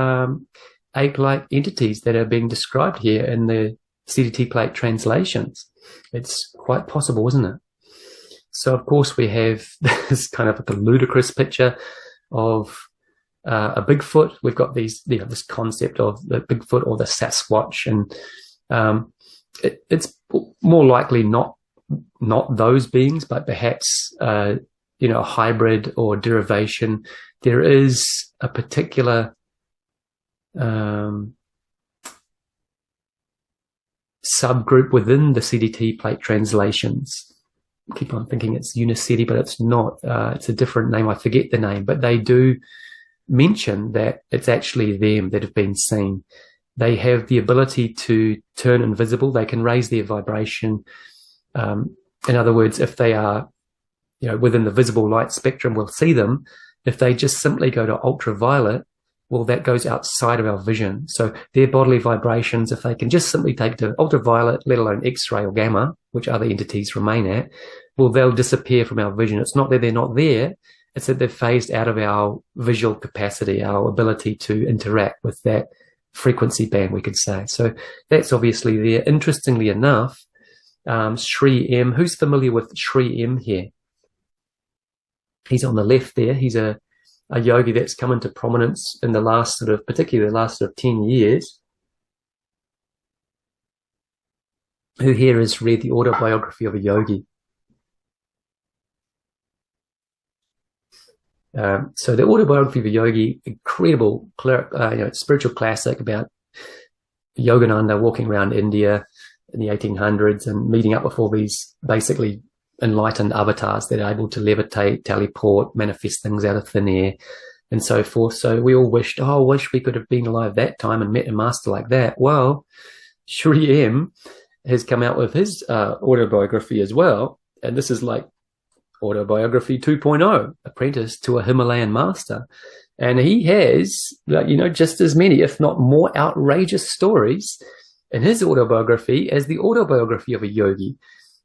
ape-like entities that are being described here in the CDT plate translations. It's quite possible, isn't it? So, of course, we have this kind of like a ludicrous picture of a Bigfoot. We've got these, this concept of the Bigfoot or the Sasquatch, and it's more likely not those beings, but perhaps a hybrid or derivation. There is a particular subgroup within the CDT plate translations. Keep on thinking it's Unicity, but it's not. It's a different name. I forget the name, but they do mention that it's actually them that have been seen. They have the ability to turn invisible. They can raise their vibration. In other words, if they are, within the visible light spectrum, we'll see them. If they just simply go to ultraviolet, well, that goes outside of our vision. So their bodily vibrations, if they can just simply take to ultraviolet, let alone X-ray or gamma, which other entities remain at, well, they'll disappear from our vision. It's not that they're not there. It's that they're phased out of our visual capacity, our ability to interact with that frequency band, we could say. So that's obviously there. Interestingly enough, Sri M, who's familiar with Sri M here? He's on the left there. He's a yogi that's come into prominence in particularly the last 10 years. Who here has read the autobiography of a yogi? So the autobiography of a yogi, incredible, spiritual classic about Yogananda walking around India in the 1800s and meeting up with all these basically enlightened avatars that are able to levitate, teleport, manifest things out of thin air, and so forth. So we all wished, I wish we could have been alive that time and met a master like that. Well, Sri M has come out with his autobiography as well, and this is like autobiography 2.0, apprentice to a Himalayan master. And he has, just as many, if not more outrageous stories in his autobiography as the autobiography of a yogi.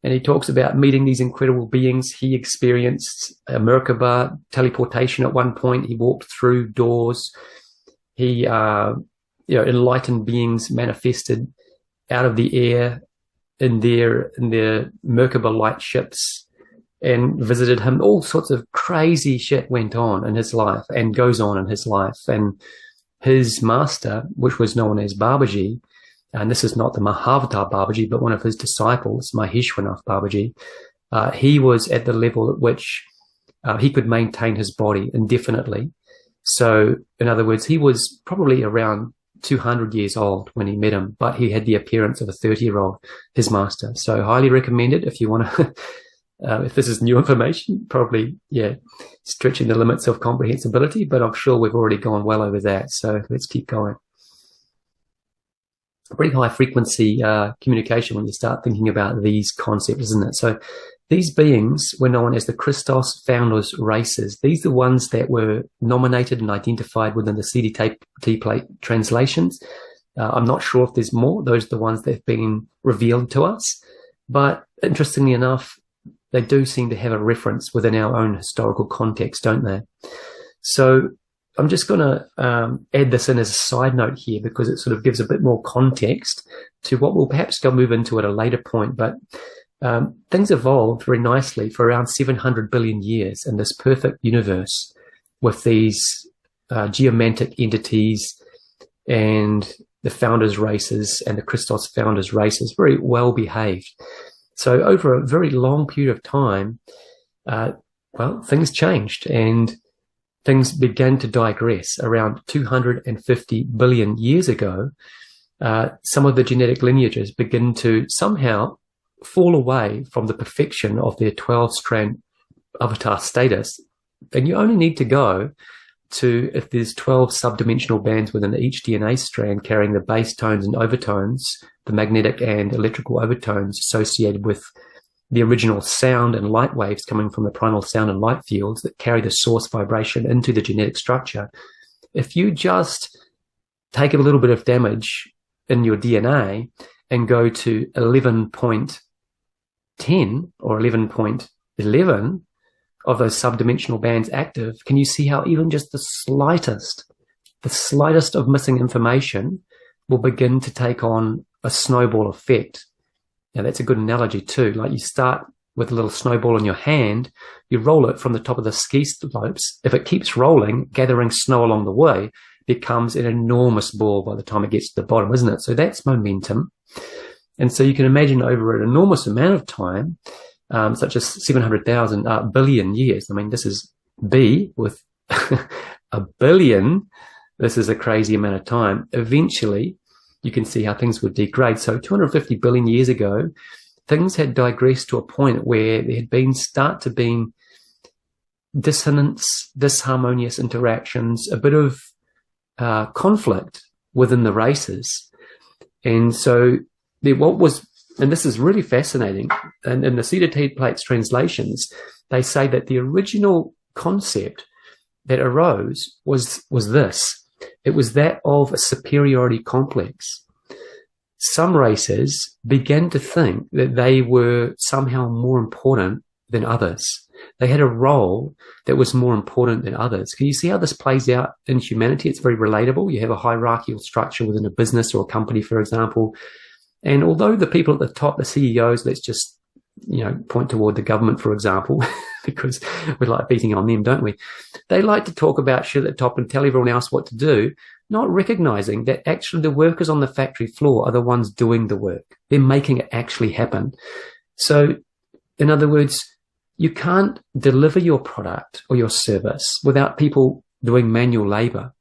And he talks about meeting these incredible beings. He experienced a Merkaba teleportation at one point. He walked through doors. He, enlightened beings manifested out of the air in their Merkaba light ships and visited him. All sorts of crazy shit went on in his life and goes on in his life. And his master, which was known as Babaji, and this is not the Mahavatar Babaji, but one of his disciples, Maheshwanath Babaji, he was at the level at which he could maintain his body indefinitely. So, in other words, he was probably around 200 years old when he met him, but he had the appearance of a 30-year-old, his master. So highly recommended if you want to, if this is new information, probably, stretching the limits of comprehensibility, but I'm sure we've already gone well over that. So let's keep going. Pretty high frequency communication when you start thinking about these concepts, isn't it? So these beings were known as the Christos founders races. These are the ones that were nominated and identified within the CDT plate translations. I'm not sure if there's more. Those are the ones that have been revealed to us. But interestingly enough, they do seem to have a reference within our own historical context, don't they? So I'm just going to add this in as a side note here because it sort of gives a bit more context to what we'll perhaps go move into at a later point. But things evolved very nicely for around 700 billion years in this perfect universe with these geomantic entities and the founders' races and the Christos founders' races, very well behaved. So over a very long period of time, things changed and things began to digress. Around 250 billion years ago, some of the genetic lineages begin to somehow fall away from the perfection of their 12-strand avatar status. And you only need to go to, if there's 12 subdimensional bands within each DNA strand carrying the base tones and overtones, the magnetic and electrical overtones associated with the original sound and light waves coming from the primal sound and light fields that carry the source vibration into the genetic structure. If you just take a little bit of damage in your DNA and go to 11.10 or 11.11 of those subdimensional bands active, can you see how even just the slightest of missing information will begin to take on a snowball effect? Now, that's a good analogy too. Like you start with a little snowball in your hand, you roll it from the top of the ski slopes. If it keeps rolling, gathering snow along the way, becomes an enormous ball by the time it gets to the bottom, isn't it? So that's momentum. And so you can imagine over an enormous amount of time, such as 700,000 billion years. I mean, this is B with a billion. This is a crazy amount of time. Eventually, you can see how things would degrade. So 250 billion years ago, things had digressed to a point where there had been dissonance, disharmonious interactions, a bit of conflict within the races. And so and this is really fascinating, and in the CDT plates translations, they say that the original concept that arose was this. It was that of a superiority complex. Some races began to think that they were somehow more important than others. They had a role that was more important than others. Can you see how this plays out in humanity? It's very relatable. You have a hierarchical structure within a business or a company, for example. And although the people at the top, the CEOs, let's just, point toward the government, for example, because we like beating on them, don't we? They like to talk about shit at the top and tell everyone else what to do, not recognizing that actually the workers on the factory floor are the ones doing the work. They're making it actually happen. So, in other words, you can't deliver your product or your service without people doing manual labor.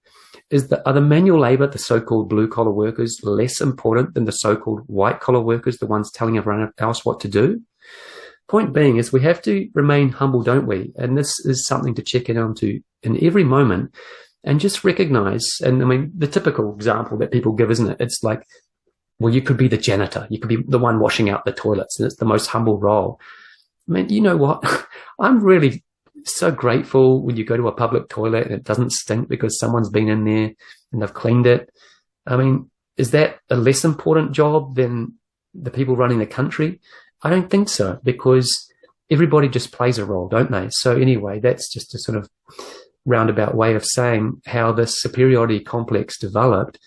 Are the manual labor, the so-called blue-collar workers, less important than the so-called white-collar workers, the ones telling everyone else what to do? Point being is we have to remain humble, don't we? And this is something to check in onto in every moment and just recognize, and I mean, the typical example that people give, isn't it? It's like, well, you could be the janitor. You could be the one washing out the toilets, and it's the most humble role. I mean, you know what? I'm really so grateful when you go to a public toilet and it doesn't stink because someone's been in there and they've cleaned it. I mean, is that a less important job than the people running the country? I don't think so, because everybody just plays a role, don't they? So anyway, that's just a sort of roundabout way of saying how this superiority complex developed.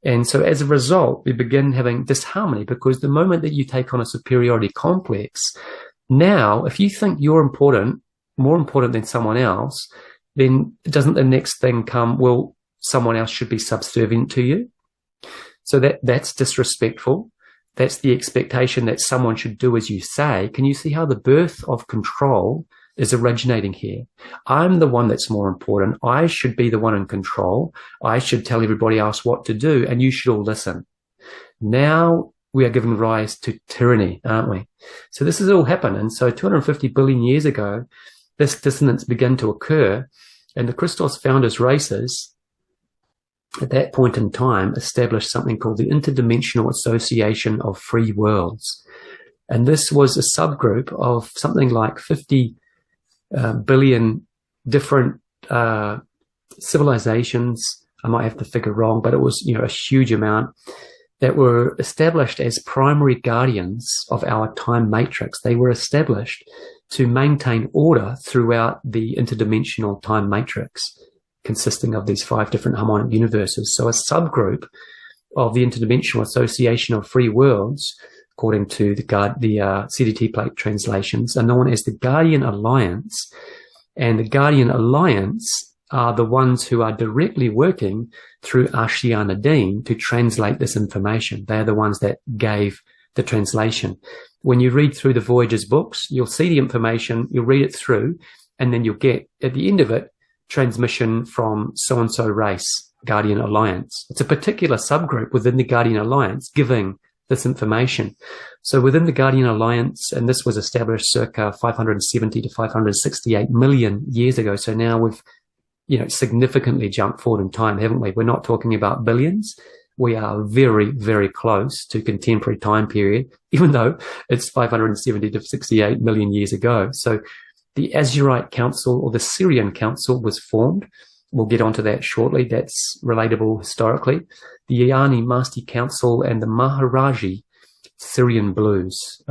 And so as a result, we begin having disharmony, because the moment that you take on a superiority complex, now, if you think you're important, more important than someone else, then doesn't the next thing come, well, someone else should be subservient to you? So that's disrespectful. That's the expectation that someone should do as you say. Can you see how the birth of control is originating here. I'm the one that's more important. I should be the one in control. I should tell everybody else what to do, and you should all listen. Now we are giving rise to tyranny, aren't we? So this has all happened. And so 250 billion years ago, this dissonance began to occur, and the Christos founders races at that point in time established something called the Interdimensional Association of Free Worlds. And this was a subgroup of something like 50 billion different civilizations. I might have the figure wrong, but it was, a huge amount, that were established as primary guardians of our time matrix. They were established to maintain order throughout the interdimensional time matrix, consisting of these 5 different harmonic universes. So a subgroup of the Interdimensional Association of Free Worlds, according to the CDT plate translations, are known as the Guardian Alliance. And the Guardian Alliance are the ones who are directly working through Ashiana Dean to translate this information. They're the ones that gave the translation. When you read through the Voyager's books, you'll see the information, you'll read it through, and then you'll get, at the end of it, transmission from so-and-so race, Guardian Alliance. It's a particular subgroup within the Guardian Alliance giving this information. So within the Guardian Alliance, and this was established circa 570 to 568 million years ago. So now we've, significantly jumped forward in time, haven't we? We're not talking about billions. We are very, very close to contemporary time period, even though it's 570 to 68 million years ago. So the Azurite Council, or the Syrian Council, was formed. We'll get onto that shortly. That's relatable historically. The Yayani Masti Council and the Maharaji Syrian Blues,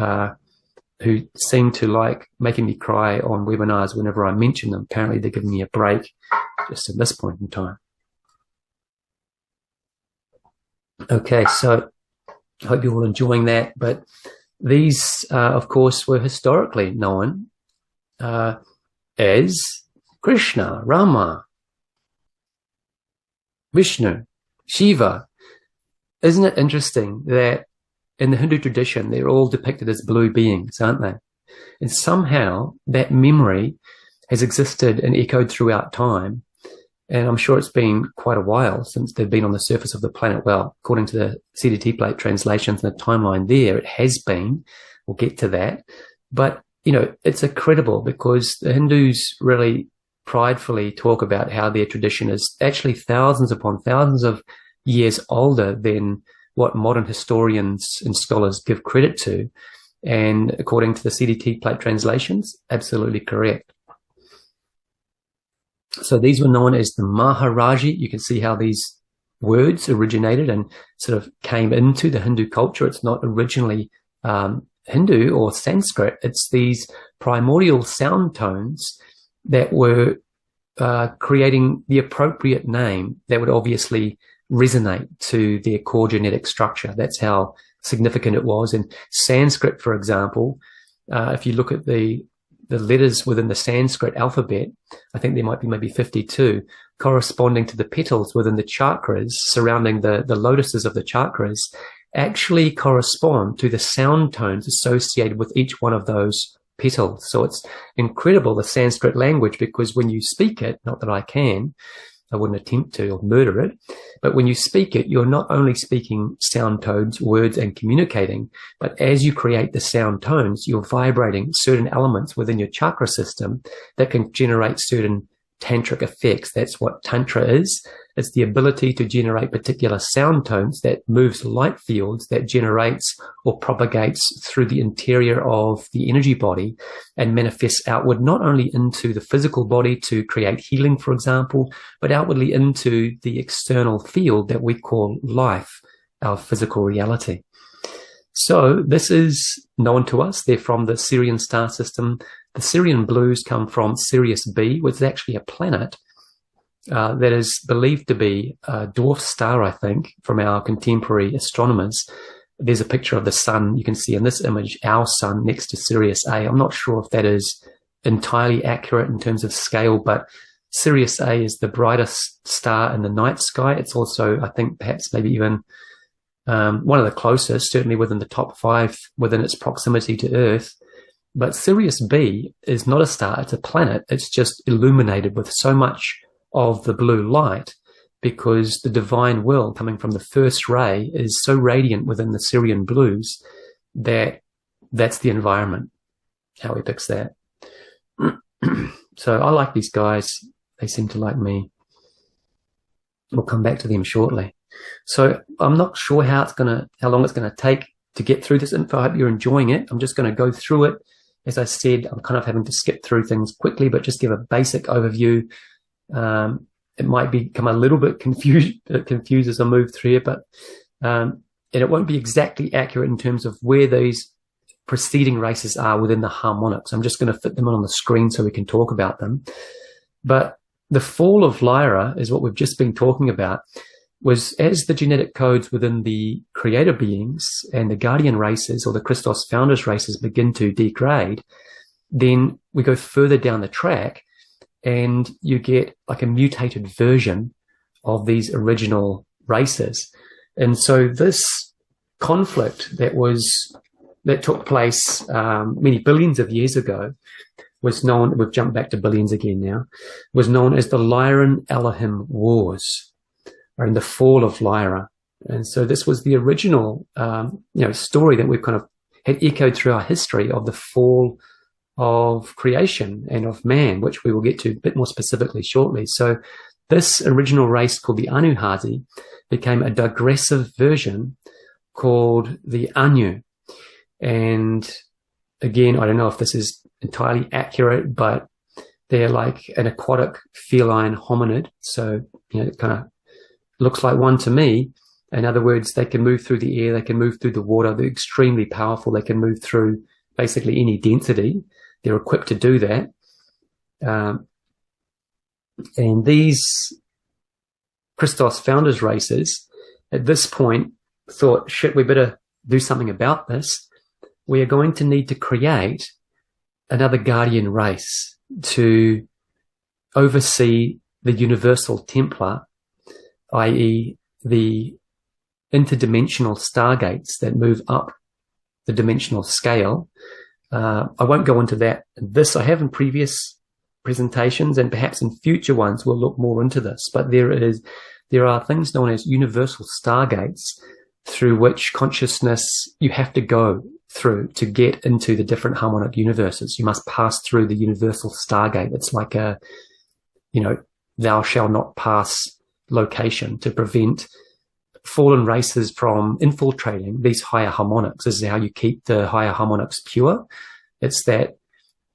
who seem to like making me cry on webinars whenever I mention them. Apparently they're giving me a break just at this point in time. Okay, so I hope you're all enjoying that. But these, of course, were historically known as Krishna, Rama, Vishnu, Shiva. Isn't it interesting that in the Hindu tradition, they're all depicted as blue beings, aren't they? And somehow that memory has existed and echoed throughout time. And I'm sure it's been quite a while since they've been on the surface of the planet. Well, according to the CDT plate translations and the timeline there, it has been. We'll get to that. But, it's incredible because the Hindus really pridefully talk about how their tradition is actually thousands upon thousands of years older than what modern historians and scholars give credit to. And according to the CDT plate translations, absolutely correct. So these were known as the Maharaji. You can see how these words originated and sort of came into the Hindu culture. It's not originally Hindu or Sanskrit. It's these primordial sound tones that were creating the appropriate name that would obviously resonate to their core genetic structure. That's how significant it was. In Sanskrit, for example, if you look at the letters within the Sanskrit alphabet, I think there might be maybe 52, corresponding to the petals within the chakras surrounding the lotuses of the chakras, actually correspond to the sound tones associated with each one of those petals. So it's incredible, the Sanskrit language, because when you speak it, not that I wouldn't attempt to or murder it, but when you speak it, you're not only speaking sound tones, words, and communicating, but as you create the sound tones, you're vibrating certain elements within your chakra system that can generate certain tantric effects. That's what Tantra is. It's the ability to generate particular sound tones that moves light fields that generates or propagates through the interior of the energy body and manifests outward, not only into the physical body to create healing, for example, but outwardly into the external field that we call life, our physical reality. So this is known to us. They're from the Sirian star system. The Sirian blues come from Sirius B, which is actually a planet that is believed to be a dwarf star, I think, from our contemporary astronomers. There's a picture of the sun. You can see in this image our sun next to Sirius A. I'm not sure if that is entirely accurate in terms of scale, but Sirius A is the brightest star in the night sky. It's also, I think, perhaps maybe even one of the closest, certainly within the top 5 within its proximity to Earth. But Sirius B is not a star, it's a planet. It's just illuminated with so much of the blue light because the divine will coming from the first ray is so radiant within the Sirian blues that that's the environment, how he picks that. So I like these guys. They seem to like me. We'll come back to them shortly. So I'm not sure how long it's going to take to get through this info. I hope you're enjoying it. I'm just going to go through it. As I said, I'm kind of having to skip through things quickly, but just give a basic overview. It might become a little bit confused as I move through it, but and it won't be exactly accurate in terms of where these preceding races are within the harmonics. I'm just going to fit them on the screen so we can talk about them. But the fall of Lyra is what we've just been talking about, was as the genetic codes within the creator beings and the guardian races or the Christos founders races begin to degrade, then we go further down the track and you get like a mutated version of these original races. And so this conflict that took place many billions of years ago was known, we've jumped back to billions again now, was known as the Lyran Elohim Wars, or in the fall of Lyra. And so this was the original story that we've kind of had echoed through our history of the fall of creation and of man, which we will get to a bit more specifically shortly. So this original race called the Anunnaki became a digressive version called the Anu. And again, I don't know if this is entirely accurate, but they're like an aquatic feline hominid. So, it kind of looks like one to me. In other words, they can move through the air, they can move through the water, they're extremely powerful, they can move through basically any density. They're equipped to do that. And these Christos founders races at this point thought, shit, we better do something about this. We are going to need to create another guardian race to oversee the universal Templar, i.e. the interdimensional stargates that move up the dimensional scale. I won't go into that. I have in previous presentations, and perhaps in future ones we'll look more into this, but there are things known as universal stargates through which consciousness you have to go through to get into the different harmonic universes. You must pass through the universal stargate. It's like a, thou shalt not pass location to prevent fallen races from infiltrating these higher harmonics. This is how you keep the higher harmonics pure. It's that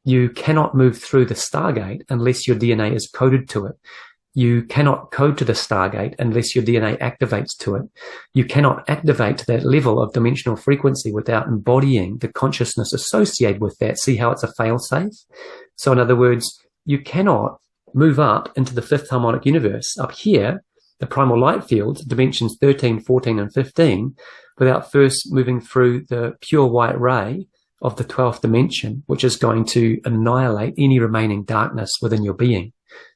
you cannot move through the stargate unless your DNA is coded to it. You cannot code to the stargate unless your DNA activates to it. You cannot activate to that level of dimensional frequency without embodying the consciousness associated with that. See how it's a fail-safe? So in other words, you cannot move up into the fifth harmonic universe up here, the primal light field, dimensions 13, 14, and 15, without first moving through the pure white ray of the 12th dimension, which is going to annihilate any remaining darkness within your being.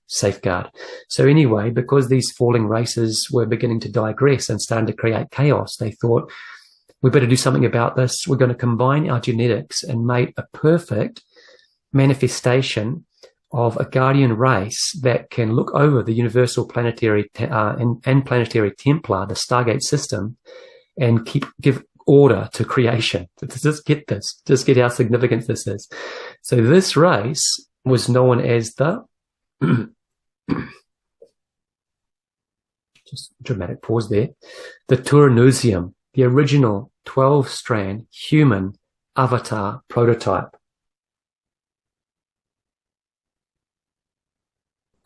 Safeguard. So anyway, because these falling races were beginning to digress and starting to create chaos, they thought, we better do something about this. We're going to combine our genetics and make a perfect manifestation of a guardian race that can look over the universal planetary and planetary Templar, the Stargate system, and give order to creation. Just get this. Just get how significant this is. So this race was known as the just dramatic pause there. The Turanusium, the original 12-strand human avatar prototype.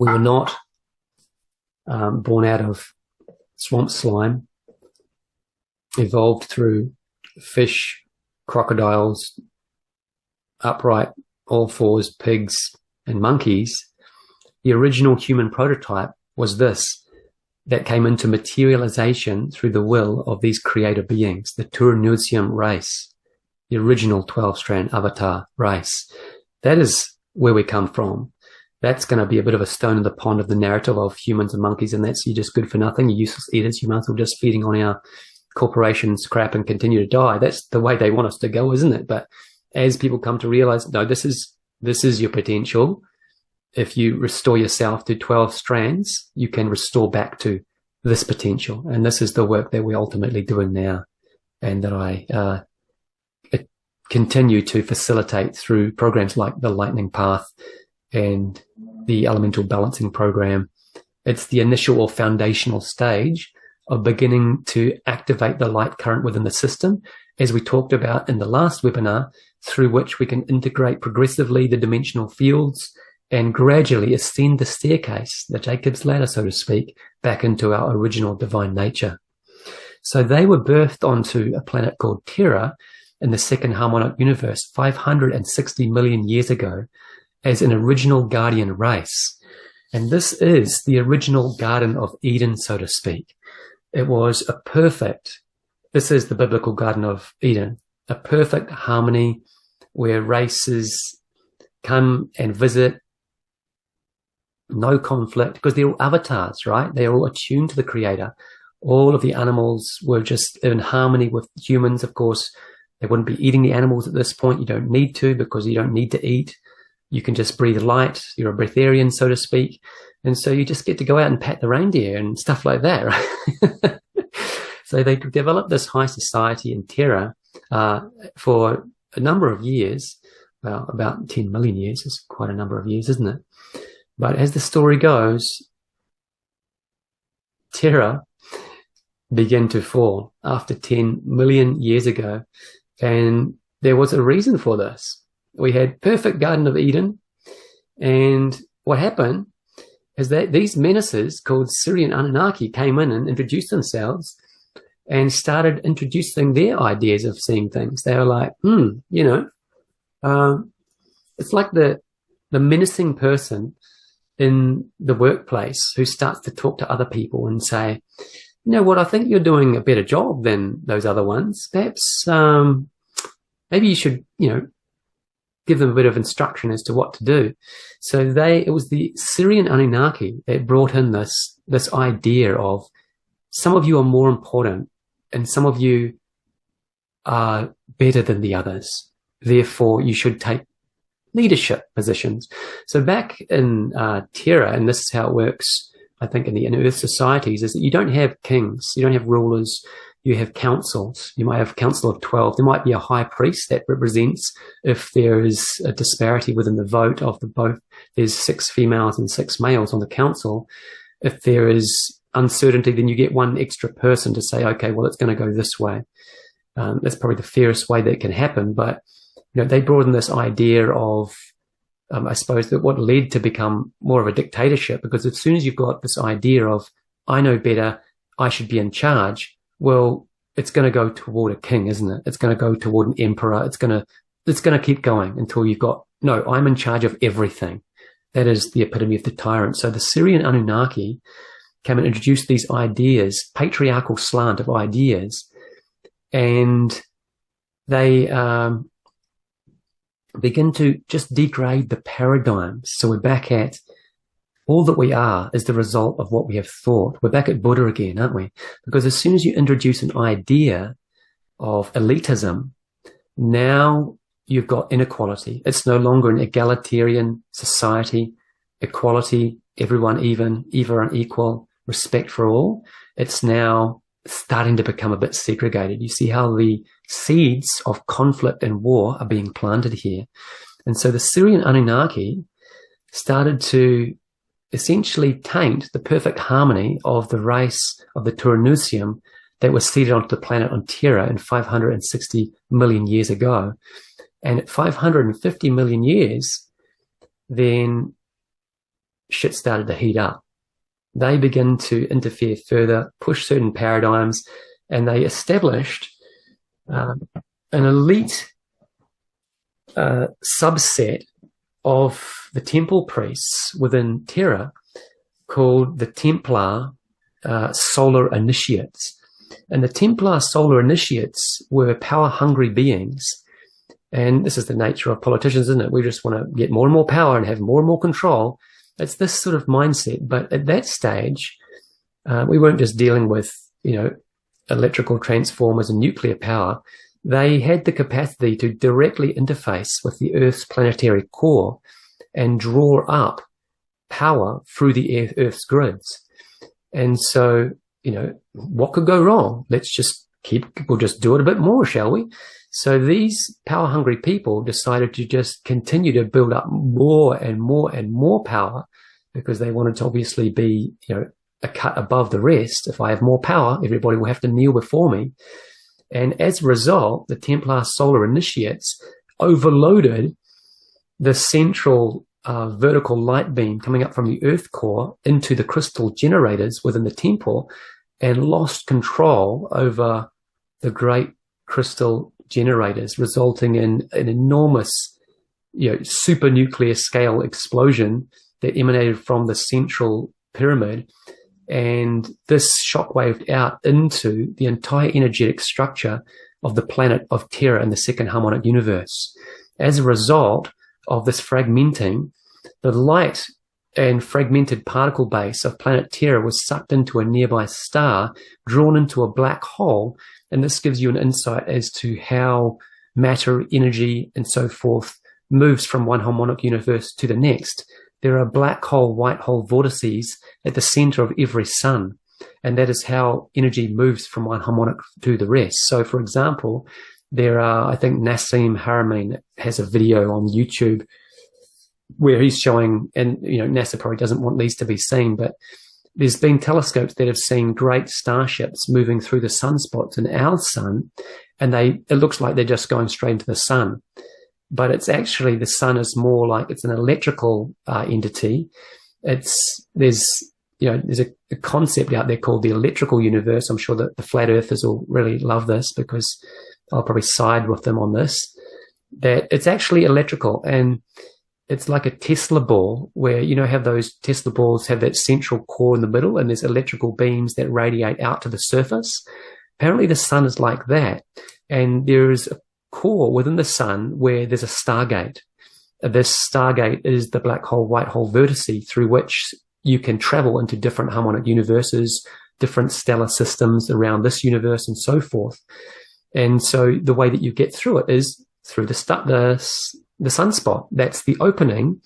We were not born out of swamp slime, evolved through fish, crocodiles, upright, all fours, pigs, and monkeys. The original human prototype was this, that came into materialization through the will of these creator beings, the Turanusium race, the original 12-strand avatar race. That is where we come from. That's going to be a bit of a stone in the pond of the narrative of humans and monkeys, and that's you're just good for nothing, you're useless eaters, you might as well just feeding on our corporations' crap and continue to die. That's the way they want us to go, isn't it? But as people come to realize, no, this is your potential. If you restore yourself to 12 strands, you can restore back to this potential. And this is the work that we're ultimately doing now, and that I continue to facilitate through programs like the Lightning Path and the Elemental Balancing Program. It's the initial or foundational stage of beginning to activate the light current within the system, as we talked about in the last webinar, through which we can integrate progressively the dimensional fields and gradually ascend the staircase, the Jacob's ladder, so to speak, back into our original divine nature. So they were birthed onto a planet called Terra in the second harmonic universe 560 million years ago as an original guardian race. And this is the original Garden of Eden, so to speak. It was this is the biblical Garden of Eden, a perfect harmony where races come and visit, no conflict, because they're all avatars, right? They're all attuned to the Creator. All of the animals were just in harmony with humans. Of course, they wouldn't be eating the animals at this point. You don't need to, because you don't need to eat. You can just breathe light. You're a breatharian, so to speak. And so you just get to go out and pat the reindeer and stuff like that, right? So they developed this high society in Terra for a number of years. Well, about 10 million years is quite a number of years, isn't it? But as the story goes, Terra began to fall after 10 million years ago. And there was a reason for this. We had perfect Garden of Eden. And what happened is that these menaces called Syrian Anunnaki came in and introduced themselves and started introducing their ideas of seeing things. They were like, it's like the menacing person in the workplace who starts to talk to other people and say, you know what, I think you're doing a better job than those other ones. Perhaps maybe you should, give them a bit of instruction as to what to do. So it was the Syrian Anunnaki that brought in this idea of some of you are more important and some of you are better than the others. Therefore, you should take leadership positions. So back in Terra, and this is how it works, I think, in the Earth societies, is that you don't have kings, you don't have rulers, you have councils. You might have a council of 12. There might be a high priest that represents if there is a disparity within the vote of the both. There's 6 females and 6 males on the council. If there is uncertainty, then you get one extra person to say, okay, well, it's going to go this way. That's probably the fairest way that can happen. But they brought in this idea of, I suppose, that what led to become more of a dictatorship, because as soon as you've got this idea of, I know better, I should be in charge, well, it's going to go toward a king, isn't it? It's going to go toward an emperor. It's going to keep going until you've got, no, I'm in charge of everything. That is the epitome of the tyrant. So the Syrian Anunnaki came and introduced these ideas, patriarchal slant of ideas, and they begin to just degrade the paradigms. So we're back at all that we are is the result of what we have thought. We're back at Buddha again, aren't we? Because as soon as you introduce an idea of elitism, now you've got inequality. It's no longer an egalitarian society, equality, everyone even equal, respect for all. It's now starting to become a bit segregated. You see how the seeds of conflict and war are being planted here. And so the Syrian Anunnaki started to essentially taint the perfect harmony of the race of the Turanusium that was seeded onto the planet on Terra in 560 million years ago. And at 550 million years, then shit started to heat up. They begin to interfere further, push certain paradigms, and they established an elite subset of the temple priests within Terra called the Templar Solar Initiates. And the Templar Solar Initiates were power-hungry beings. And this is the nature of politicians, isn't it? We just want to get more and more power and have more and more control. It's this sort of mindset. But at that stage, we weren't just dealing with, electrical transformers and nuclear power. they had the capacity to directly interface with the Earth's planetary core and draw up power through the Earth's grids. And so, what could go wrong? We'll just do it a bit more, shall we? So these power-hungry people decided to just continue to build up more and more and more power, because they wanted to obviously be, a cut above the rest. If I have more power, everybody will have to kneel before me. And as a result, the Templar solar initiates overloaded the central vertical light beam coming up from the Earth core into the crystal generators within the temple, and lost control over the great crystal generators, resulting in an enormous, super nuclear scale explosion that emanated from the central pyramid. And this shockwaved out into the entire energetic structure of the planet of Terra in the second harmonic universe. As a result of this fragmenting, the light and fragmented particle base of planet Terra was sucked into a nearby star, drawn into a black hole. And this gives you an insight as to how matter, energy, and so forth moves from one harmonic universe to the next. There are black hole, white hole vortices at the center of every sun. And that is how energy moves from one harmonic to the rest. So, for example, there are, I think Nassim Haramein has a video on YouTube where he's showing, and NASA probably doesn't want these to be seen, but there's been telescopes that have seen great starships moving through the sunspots in our sun, and it looks like they're just going straight into the sun. But it's actually, the sun is more like it's an electrical entity. There's a concept out there called the electrical universe. I'm sure that the flat earthers will really love this, because I'll probably side with them on this, that it's actually electrical. And it's like a Tesla ball, where, have those Tesla balls have that central core in the middle, and there's electrical beams that radiate out to the surface. Apparently the sun is like that. And there is a core within the sun where there's a stargate. This stargate is the black hole, white hole vertice through which you can travel into different harmonic universes, different stellar systems around this universe, and so forth. And so the way that you get through it is through the sunspot. That's the opening,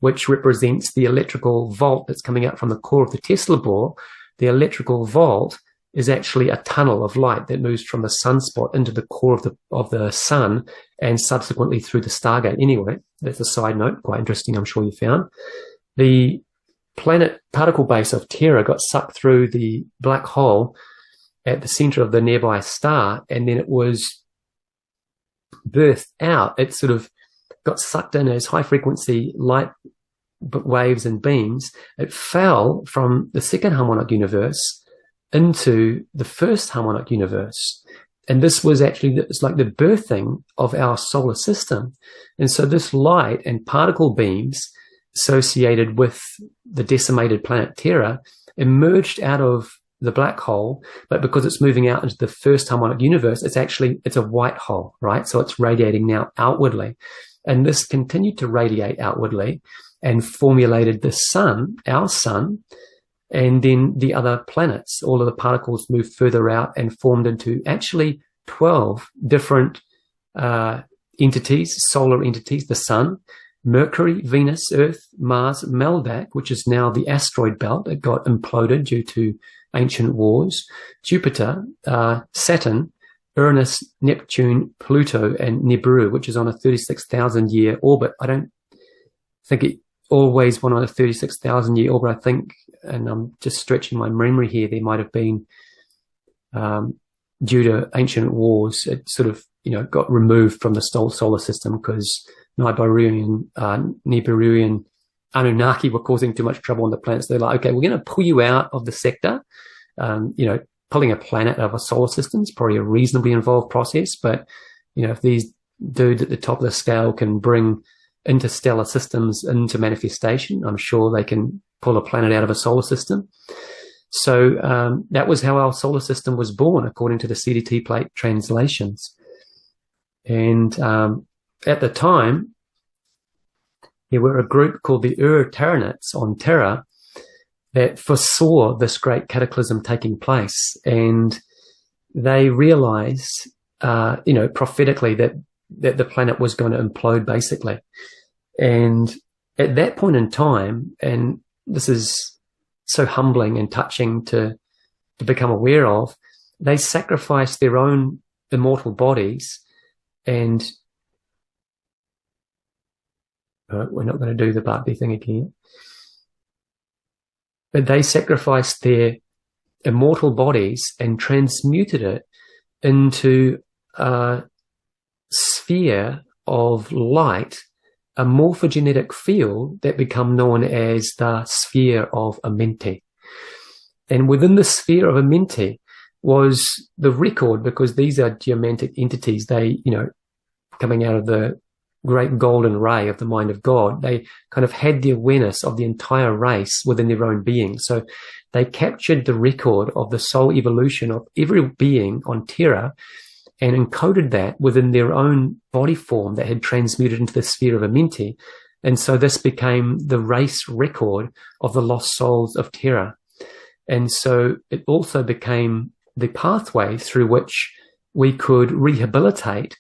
which represents the electrical volt that's coming out from the core of the Tesla ball. The electrical volt is actually a tunnel of light that moves from the sunspot into the core of the sun, and subsequently through the stargate. Anyway, that's a side note, quite interesting, I'm sure you found. The planet particle base of Terra got sucked through the black hole at the center of the nearby star, and then it was birthed out. It sort of got sucked in as high frequency light waves and beams. It fell from the second harmonic universe into the first harmonic universe. And this was actually, it's like the birthing of our solar system. And so this light and particle beams associated with the decimated planet Terra emerged out of the black hole, but because it's moving out into the first harmonic universe, it's a white hole, right? So it's radiating now outwardly. And this continued to radiate outwardly and formulated the sun, our sun, and then the other planets. All of the particles moved further out and formed into actually 12 different entities, solar entities: the sun, Mercury, Venus, Earth, Mars, Meldak, which is now the asteroid belt. It got imploded due to ancient wars, Jupiter, Saturn, Uranus, Neptune, Pluto, and Nibiru, which is on a 36,000-year orbit. I don't think it always went on a 36,000-year orbit. I think, and I'm just stretching my memory here, there might have been, due to ancient wars, it sort of, got removed from the solar system because Nibiruan, Anunnaki were causing too much trouble on the planet. So they're like, okay, we're going to pull you out of the sector. Pulling a planet out of a solar system is probably a reasonably involved process. But, if these dudes at the top of the scale can bring interstellar systems into manifestation, I'm sure they can pull a planet out of a solar system. So that was how our solar system was born, according to the CDT plate translations. And at the time, there were a group called the Terranites on Terra that foresaw this great cataclysm taking place. And they realized prophetically that the planet was going to implode, basically. And at that point in time, and this is so humbling and touching to become aware of, they sacrificed their own immortal bodies. And we're not going to do the Bhakti thing again. But they sacrificed their immortal bodies and transmuted it into a sphere of light, a morphogenetic field that become known as the sphere of Amenti. And within the sphere of Amenti was the record, because these are geomantic entities, they, coming out of the great golden ray of the mind of God, they kind of had the awareness of the entire race within their own being. So they captured the record of the soul evolution of every being on Terra and encoded that within their own body form that had transmuted into the sphere of Amenti. And so this became the race record of the lost souls of Terra. And so it also became the pathway through which we could rehabilitate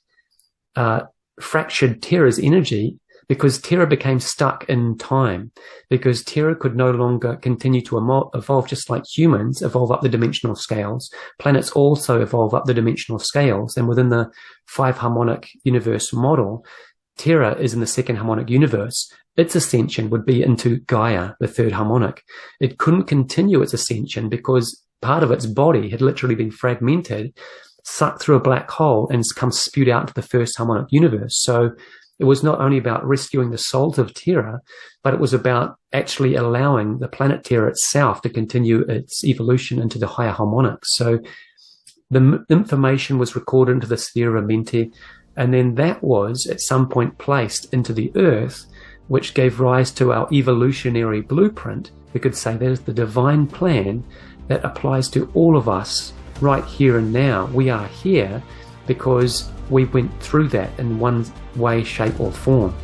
fractured Terra's energy, because Terra became stuck in time, because Terra could no longer continue to evolve just like humans evolve up the dimensional scales. Planets also evolve up the dimensional scales, and within the 5 harmonic universe model, Terra is in the 2nd harmonic universe. Its ascension would be into Gaia, the 3rd harmonic. It couldn't continue its ascension because part of its body had literally been fragmented, sucked through a black hole, and come spewed out to the 1st harmonic universe. So it was not only about rescuing the souls of Terra, but it was about actually allowing the planet Terra itself to continue its evolution into the higher harmonics. So the information was recorded into the sphere of Amenti, and then that was at some point placed into the Earth, which gave rise to our evolutionary blueprint. We could say that is the divine plan that applies to all of us right here and now. We are here because we went through that in one way, shape, or form.